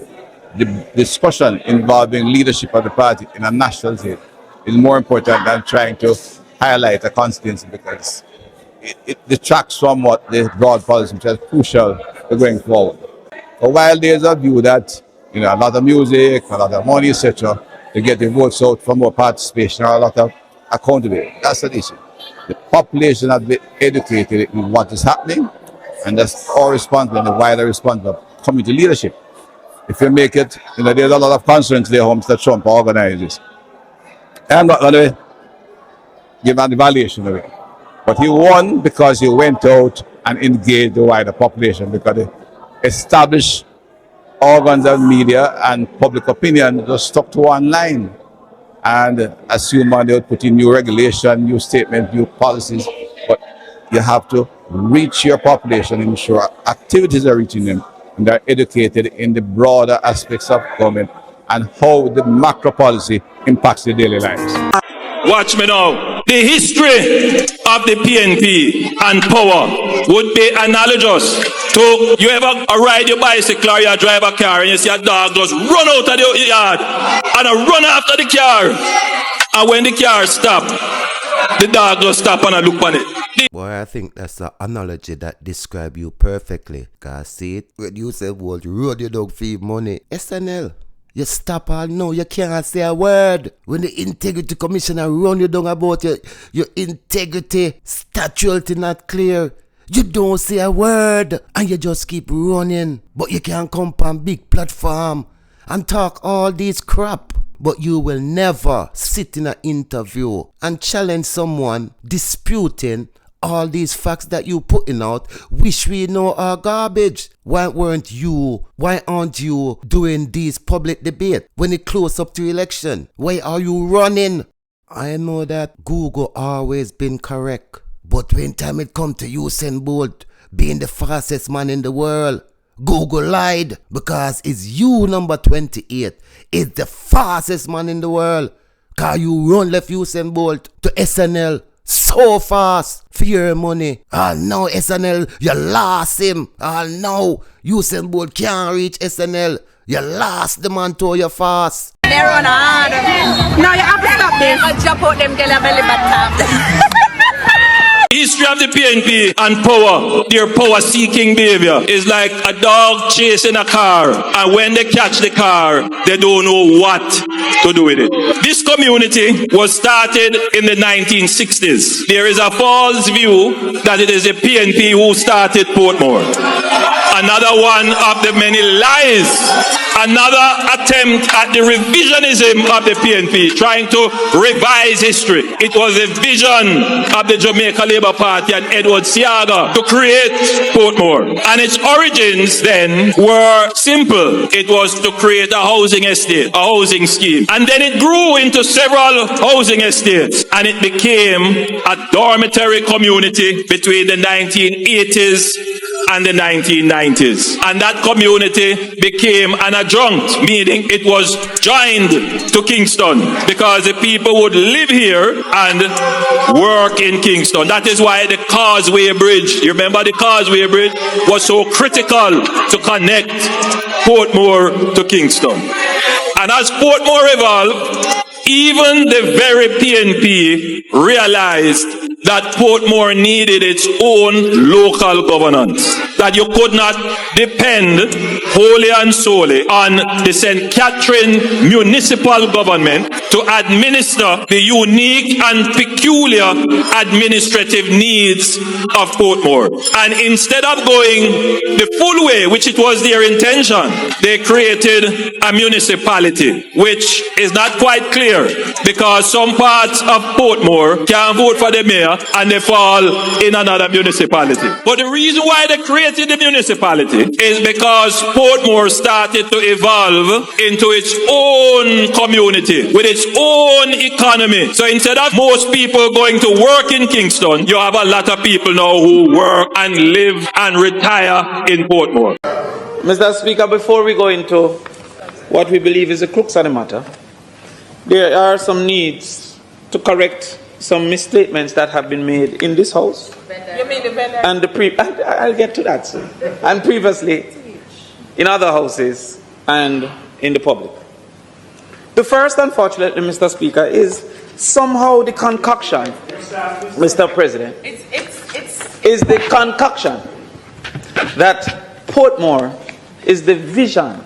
Speaker 21: discussion involving leadership of the party in a national state is more important than trying to highlight a constituency, because it detracts from what the broad policy, which is crucial for going forward. But while there's a view that a lot of music, a lot of money, etc., to get the votes out for more participation or a lot of accountability, that's the issue. The population has been educated in what is happening, and that's our responsibility and the wider responsibility of community leadership. If you make it, there's a lot of concerns there, Mr. Trump organizes. I'm not going to give an evaluation of it. But he won because he went out and engaged the wider population, because the established organs of media and public opinion just stuck to one line and assume they would put in new regulation, new statements, new policies. But you have to reach your population, ensure activities are reaching them, and they're educated in the broader aspects of government and how the macro policy impacts their daily lives.
Speaker 10: Watch me now. The history of the PNP and power would be analogous to you ever ride your bicycle or you drive a car and you see a dog just run out of the yard and run after the car. And when the car stops, the dog just stop and look on it.
Speaker 5: Boy, I think that's an analogy that describes you perfectly. Cause see it, when you say, well, you road your dog for money. SNL. You stop all now, you can't say a word. When the integrity commissioner run you down about your integrity, statutory not clear, you don't say a word and you just keep running. But you can come on big platform and talk all this crap. But you will never sit in an interview and challenge someone disputing all these facts that you putting out, which we know are garbage. Why aren't you doing these public debate when it close up to election? Why are you running? I know that Google always been correct, but when time it come to Usain Bolt being the fastest man in the world, Google lied, because it's you, number 28, is the fastest man in the world. Cause you run left Usain Bolt to SNL so fast for your money. No, SNL, you lost him. No, Usain Bolt can't reach SNL. You lost the man to your fast.
Speaker 2: They run hard. No, you have to stop this. I'll jump out them girl belly button.
Speaker 10: History of the PNP and power, their power-seeking behavior is like a dog chasing a car, and when they catch the car, they don't know what to do with it. This community was started in the 1960s. There is a false view that it is the PNP who started Portmore. Another one of the many lies. Another attempt at the revisionism of the PNP, trying to revise history. It was a vision of the Jamaica Labour Party and Edward Seaga to create Portmore. And its origins then were simple. It was to create a housing estate, a housing scheme. And then it grew into several housing estates. And it became a dormitory community between the 1980s and the 1990s. And that community became an adjunct, meaning it was joined to Kingston because the people would live here and work in Kingston. That is why the Causeway Bridge, you remember the Causeway Bridge, was so critical to connect Portmore to Kingston. And as Portmore evolved, even the very PNP realized that Portmore needed its own local governance, that you could not depend wholly and solely on the St. Catherine municipal government to administer the unique and peculiar administrative needs of Portmore. And instead of going the full way, which it was their intention, they created a municipality, which is not quite clear because some parts of Portmore can't vote for the mayor and they fall in another municipality. But the reason why they created the municipality is because Portmore started to evolve into its own community with its own economy. So instead of most people going to work in Kingston, you have a lot of people now who work and live and retire in Portmore.
Speaker 11: Mr. Speaker, before we go into what we believe is the crux of the matter, there are some needs to correct some misstatements that have been made in this house.
Speaker 2: You mean the vendor?
Speaker 11: And I'll get to that, sir. And previously in other houses and in the public. The first, unfortunately, Mr. Speaker, is somehow the concoction, Mr. President, is the concoction that Portmore is the vision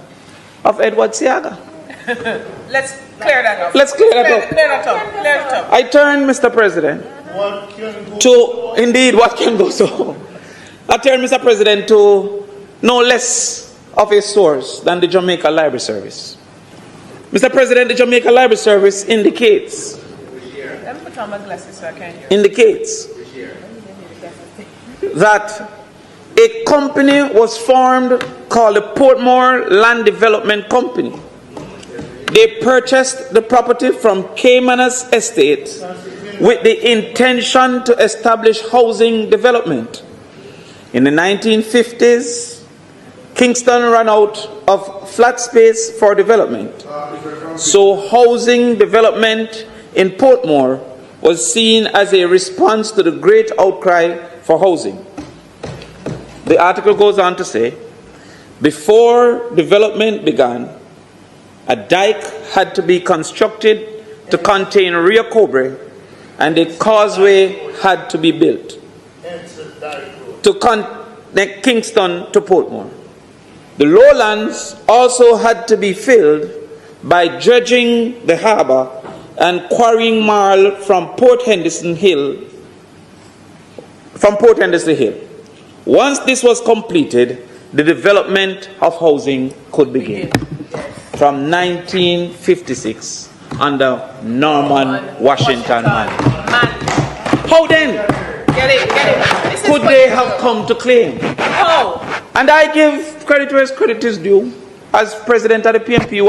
Speaker 11: of Edward Seaga.
Speaker 2: Let's clear that up.
Speaker 11: Let's clear that up.
Speaker 2: Clear that up. Clear that up.
Speaker 11: I turn, Mr. President, to indeed what can go so. I turn, Mr. President, to no less of a source than the Jamaica Library Service. Mr. President, the Jamaica Library Service indicates
Speaker 2: Let me put on my glasses so I can hear.
Speaker 11: indicates that a company was formed called the Portmore Land Development Company. They purchased the property from Caymanas Estate with the intention to establish housing development. In the 1950s, Kingston ran out of flat space for development. So housing development in Portmore was seen as a response to the great outcry for housing. The article goes on to say, before development began, a dike had to be constructed to contain Rio Cobre, and a causeway had to be built to connect Kingston to Portmore. The lowlands also had to be filled by dredging the harbour and quarrying marl from Port Henderson Hill. Once this was completed, the development of housing could begin. From 1956 under Norman Washington Manning. How then could they have come to claim? And I give credit where credit is due. As president of the PNP,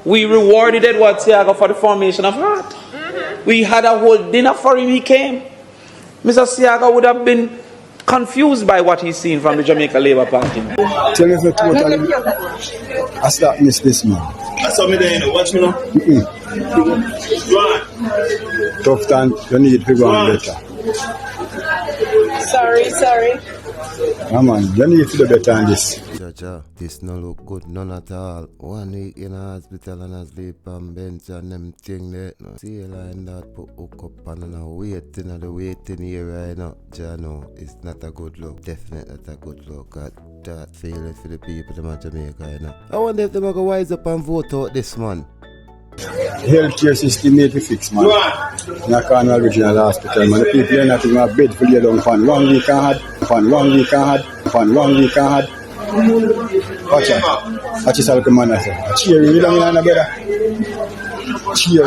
Speaker 11: we rewarded Edward Seaga for the formation of Heart. We had a whole dinner for him, he came. Mr. Seaga would have been confused by what he's seen from the Jamaica Labour Party.
Speaker 3: Tell me if I totally I start miss this man.
Speaker 10: I saw me there, you know. Watch me now.
Speaker 3: Tough time, you need to go on better.
Speaker 2: Sorry.
Speaker 3: Yeah, man, you need to do better than this.
Speaker 5: Jaja, this no look good, none at all. 1 week in a hospital and I sleep on bench and them thing there. No. See a line that put hook up and I waiting at the waiting area, you know. Jano, it's not a good look. Definitely not a good look. Got that feeling for the people of Jamaica, you know. I wonder if they might go wise up and vote out this man.
Speaker 3: Healthcare system need to fix, man. In a Cornwall Regional Hospital, man. The people are not in a bed for lay down for 1 week and had. on 1 week I had. Watch it. Watch yourself, man. I say, cheer you don't know, brother. Cheer.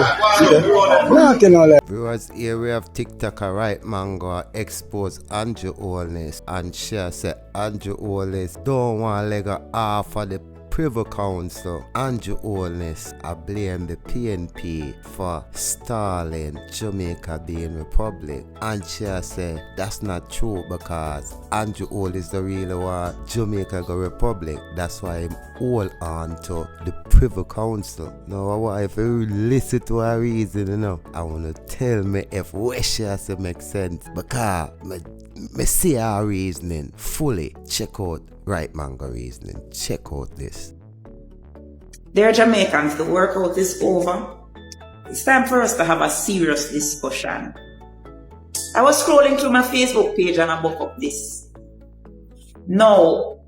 Speaker 3: Nothing all that.
Speaker 5: Viewers, here we have TikToker right mango expose Andrew Holness, and she said Andrew Holness don't want to leg off of the Privy Council. Andrew Holness I blame the PNP for stalling Jamaica being republic, and she said that's not true because Andrew Holness the real one Jamaica go republic. That's why him hold on to the Privy Council. Now I want if you listen to her reason, you know, I want to tell me if what she has to make sense, because me see her reasoning fully. Check out Right Mango reasoning. Check out this.
Speaker 4: Dear Jamaicans, the workout is over. It's time for us to have a serious discussion. I was scrolling through my Facebook page and I woke up this. No,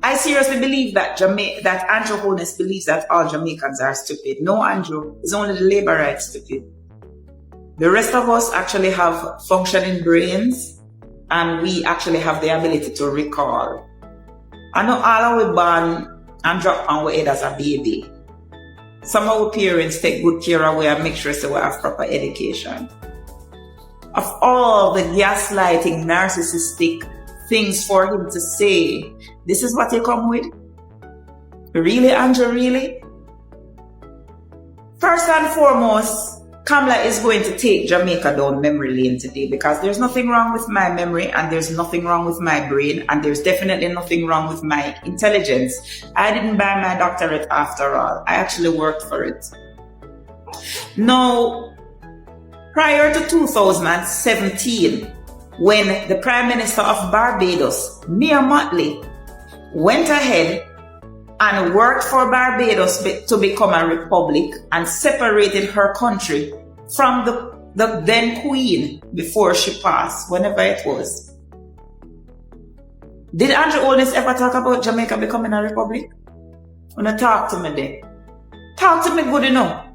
Speaker 4: I seriously believe that that Andrew Holness believes that all Jamaicans are stupid. No, Andrew, it's only the Labour right stupid. The rest of us actually have functioning brains and we actually have the ability to recall. I know all of we born and drop on our head as a baby. Some of our parents take good care of we and make sure so we have proper education. Of all the gaslighting, narcissistic things for him to say, this is what you come with? Really, Andrew, really? First and foremost, Kamala is going to take Jamaica down memory lane today because there's nothing wrong with my memory and there's nothing wrong with my brain and there's definitely nothing wrong with my intelligence. I didn't buy my doctorate after all. I actually worked for it. Now, prior to 2017, when the Prime Minister of Barbados, Mia Mottley, went ahead and worked for Barbados to become a republic and separated her country from the then queen before she passed, whenever it was. Did Andrew Holness ever talk about Jamaica becoming a republic? Wanna talk to me then? Talk to me good enough.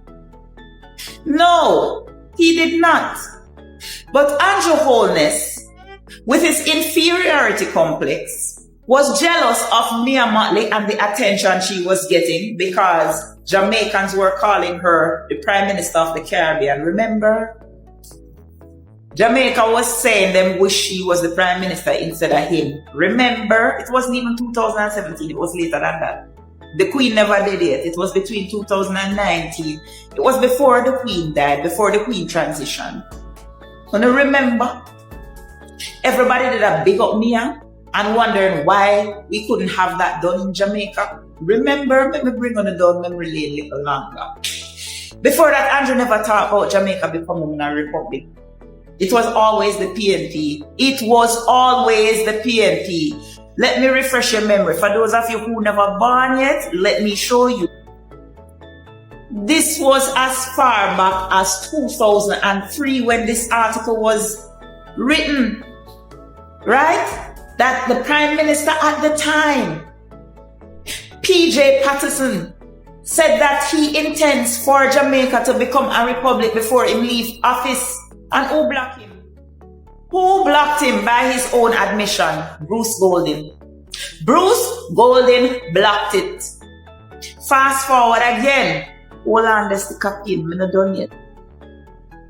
Speaker 4: No, he did not. But Andrew Holness, with his inferiority complex, was jealous of Mia Mottley and the attention she was getting because Jamaicans were calling her the Prime Minister of the Caribbean. Remember? Jamaica was saying them wish she was the Prime Minister instead of him. Remember? It wasn't even 2017, it was later than that. The Queen never did it. It was between 2019. It was before the Queen died, before the Queen transitioned. And remember? Everybody did a big up Mia and wondering why we couldn't have that done in Jamaica. Remember, let me bring on the down memory lane a little longer. Before that, Andrew never talked about Jamaica becoming a republic. It was always the PNP. It was always the PNP. Let me refresh your memory. For those of you who never born yet, let me show you. This was as far back as 2003 when this article was written, right? That the Prime Minister at the time, PJ Patterson, said that he intends for Jamaica to become a republic before he leaves office. And who blocked him? Who blocked him by his own admission? Bruce Golding. Bruce Golding blocked it. Fast forward again. Hold on, let's stick up in. I'm not done yet.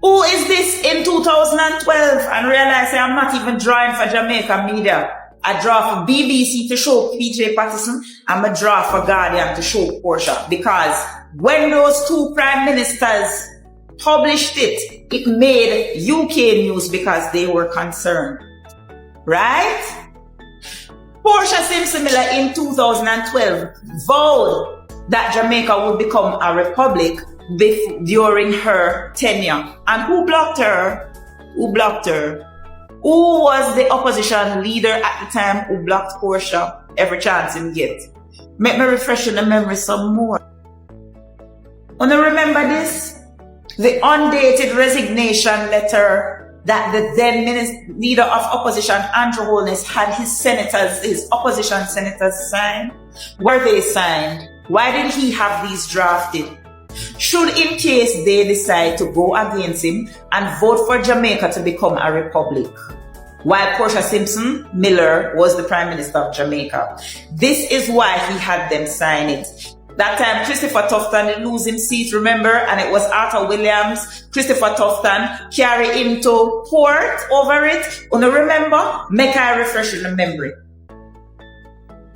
Speaker 4: Who is this in 2012? And realize I'm not even drawing for Jamaica media. I draw for BBC to show PJ Patterson. I'm a draw for Guardian to show Portia. Because when those two prime ministers published it, it made UK news because they were concerned. Right? Portia Simpson-Miller in 2012 vowed that Jamaica would become a republic during her tenure. And who blocked her? Who blocked her? Who was the opposition leader at the time who blocked Portia every chance him get? Make me refresh in the memory some more. Wanna remember this? The undated resignation letter that the then leader of opposition, Andrew Holness, had his opposition senators sign. Were they signed? Why did he have these drafted? Should in case they decide to go against him and vote for Jamaica to become a republic. while Portia Simpson Miller was the Prime Minister of Jamaica. This is why he had them sign it. That time, Christopher Tufton did lose his seat, remember? And it was Arthur Williams, Christopher Tufton, carry him to court over it. You know, remember? Make I refresh in the memory.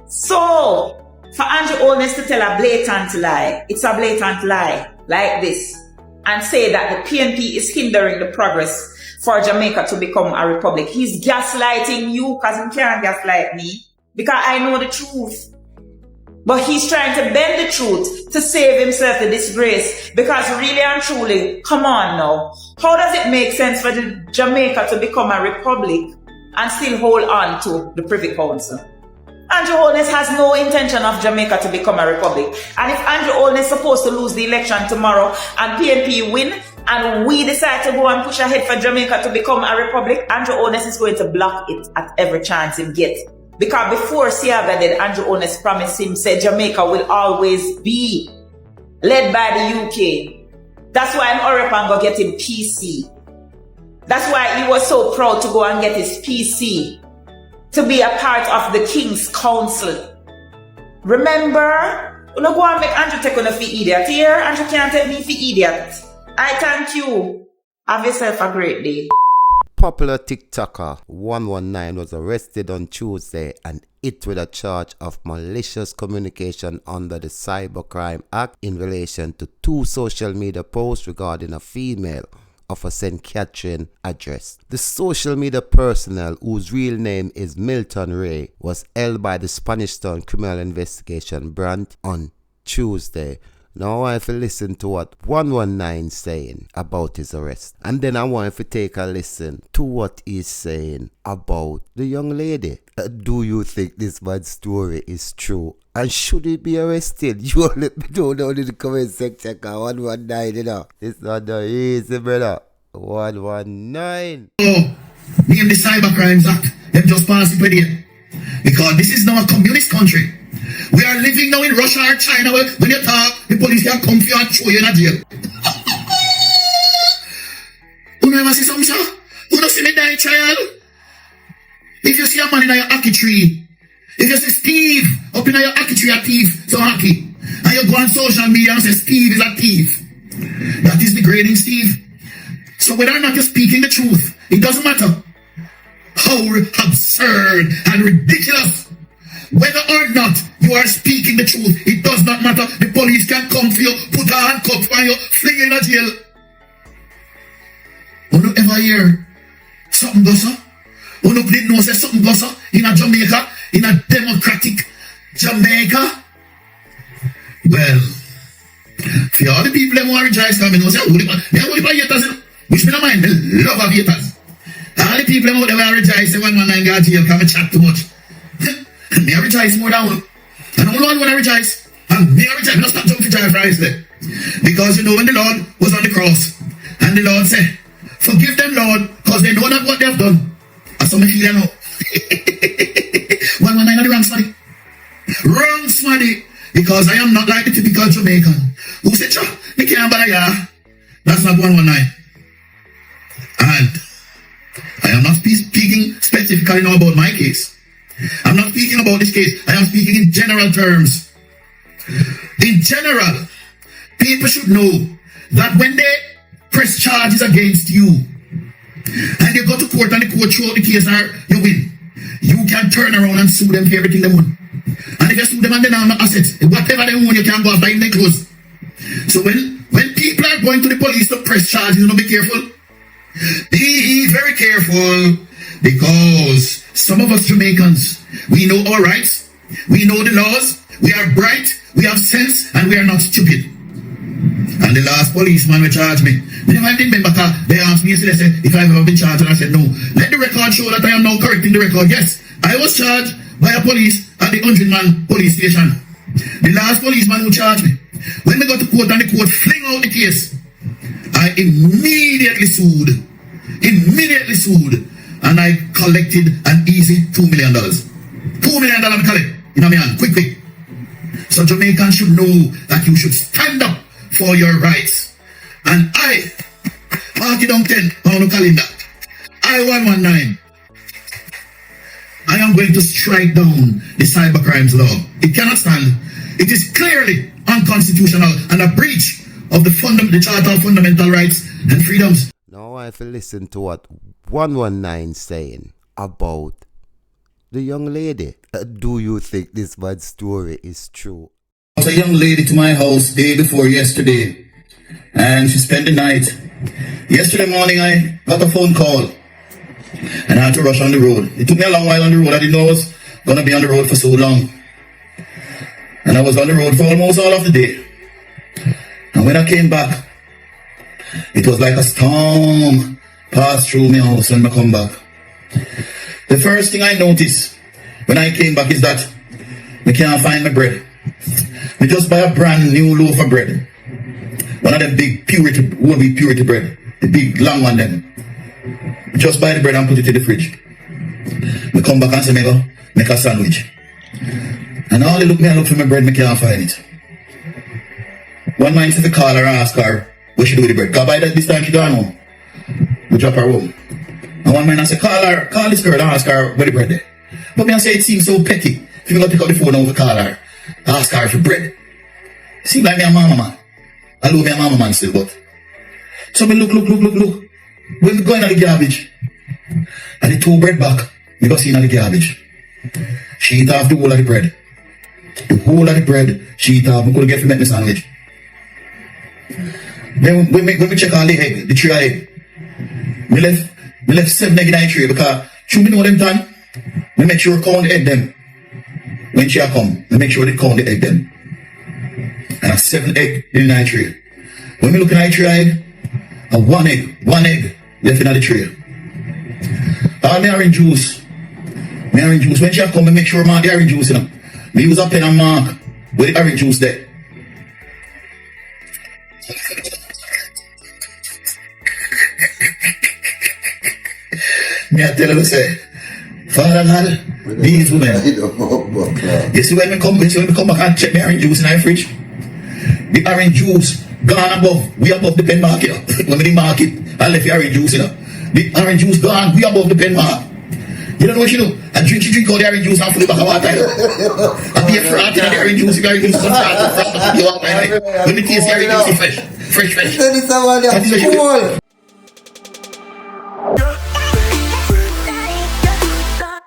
Speaker 4: So, for Andrew Holness to tell a blatant lie, it's a blatant lie, like this, and say that the PNP is hindering the progress for Jamaica to become a republic. He's gaslighting you, because he can't gaslight me, because I know the truth. But he's trying to bend the truth to save himself the disgrace. Because really and truly, come on now, how does it make sense for Jamaica to become a republic and still hold on to the Privy Council? Andrew Holness has no intention of Jamaica to become a republic. And if Andrew Holness is supposed to lose the election tomorrow and PNP win, and we decide to go and push ahead for Jamaica to become a republic, Andrew Holness is going to block it at every chance he gets. Because before Seaga did, Andrew Holness promised him, said Jamaica will always be led by the UK. That's why I'm hurry up and go get him PC. That's why he was so proud to go and get his PC, to be a part of the King's Council. Remember? You know, go and make Andrew take on a fee idiot. Here, Andrew can't take me for idiot. I thank you. Have yourself a great day.
Speaker 5: Popular TikToker 119 was arrested on Tuesday and hit with a charge of malicious communication under the Cybercrime Act in relation to 2 social media posts regarding a female of a St. Catherine address. The social media personnel, whose real name is Milton Ray, was held by the Spanish Town Criminal Investigation Branch on Tuesday. Now I want to listen to what 119 is saying about his arrest. And then I want to take a listen to what he's saying about the young lady. Do you think this man's story is true? And should he be arrested? You let me know down in the comment section. 119, you know. It's not the easy, brother. 119.
Speaker 14: Name the Cybercrimes Act. Them just pass it with it. Because this is now a communist country. We are living now in Russia or China where when you talk, the police can come for you and throw you in a jail. You never see something, sir? You don't see me die, child? If you see a man in your hockey tree, if you say Steve up in your hockey tree, a thief, so hockey, and you go on social media and say Steve is a thief, that is degrading Steve. So whether or not you're speaking the truth, it doesn't matter. How absurd and ridiculous. Whether or not you are speaking the truth, it does not matter. The police can come for you, put a handcuff on you, fling you in a jail. You don't ever hear something goes on? You don't know say something goes on in a Jamaica, in a democratic Jamaica? Well, for all the people that want to rejoice, they are only by haters, which me don't mind, they love of haters. All the people out there will rejoice, say 119 got jail, can't chat too much. Me I rejoice more than one. And only one when I rejoice. And me I rejoice. I don't stop jumping for joy for there. Because you know when the Lord was on the cross, and the Lord said, forgive them, Lord, because they know not what they have done. And so me feel them now. 119 are the wrong smarty. Wrong smarty. Because I am not like the typical Jamaican who said, "Cha, me can't buy ya." That's not 119. And I am not speaking specifically now about my case. I'm not speaking about this case. I am speaking in general terms. In general, people should know that when they press charges against you and you go to court and the court throw out the case or you win, you can turn around and sue them for everything they want. And if you sue them and they have no assets, whatever they want, you can go after in their clothes. So when people are going to the police to press charges, you know, be careful. Be very careful, because some of us Jamaicans, we know our rights, we know the laws, we are bright, we have sense, and we are not stupid. And the last policeman will charge me. I didn't remember that. They asked me yesterday, they said, if I've ever been charged, and I said no. Let the record show that I am now correcting the record. Yes, I was charged by a police at the 100-man police station. The last policeman who charged me, when we got to court and the court fling out the case, I immediately sued. And I collected an easy $2 million. $2 million I collect in my hand, quick. So Jamaicans should know that you should stand up for your rights. And I, mark it down 10 on the calendar, I 119 I am going to strike down the cybercrimes law. It cannot stand. It is clearly unconstitutional and a breach of the Charter of Fundamental Rights and Freedoms.
Speaker 5: Now I have to listen to what 119 saying about the young lady. Do you think this bad story is true?
Speaker 14: There was a young lady to my house day before yesterday, and she spent the night. Yesterday morning I got a phone call and I had to rush on the road. It took me a long while on the road. I didn't know I was going to be on the road for so long. And I was on the road for almost all of the day. And when I came back, it was like a storm passed through my house when I come back. The first thing I noticed when I came back is that I can't find my bread. I just buy a brand new loaf of bread. One of them big whole wheat purity bread. The big long one then. Just buy the bread and put it in the fridge. I come back and say, make a sandwich. And all they look for my bread, I can't find it. One man said to call her and ask her what she do with the bread. Because by this time she gone home. We drop her home. And one man I said, call this girl and ask her where the bread there. But me I say it seems so petty. If you got to pick up the phone and call her, ask her for bread. It seems like me a mama man. I love me a mama man still, but. So me look. When we go in the garbage, and the 2 bread back, we go see in the garbage. She eat off the whole of the bread. The whole of the bread, she eat off. We couldn't get to make me sandwich. Then when we check on the egg, the 3 egg, we left 7 egg in the tray because should we know them time? We make sure count the egg them. When she come, we make sure they count the egg them. And a 7 egg in the tray. When we look in the 3 egg, and one egg left in the tray. All my orange juice. When she come, I make sure I mark the orange juice, you know. We use a pen and mark with the orange juice there. Me I tell her, say, Father God, these women. You see when we come back and check the orange juice in our fridge? The orange juice gone above, we above the pen mark, you know. When we mark it, I left the orange juice, you know. The orange juice gone, we above the pen mark. You don't know what you do? I drink all the orange juice and full the back of water, you know. I be a frat in the orange juice, the orange juice comes out, when the taste the orange juice is fresh. That is what you do.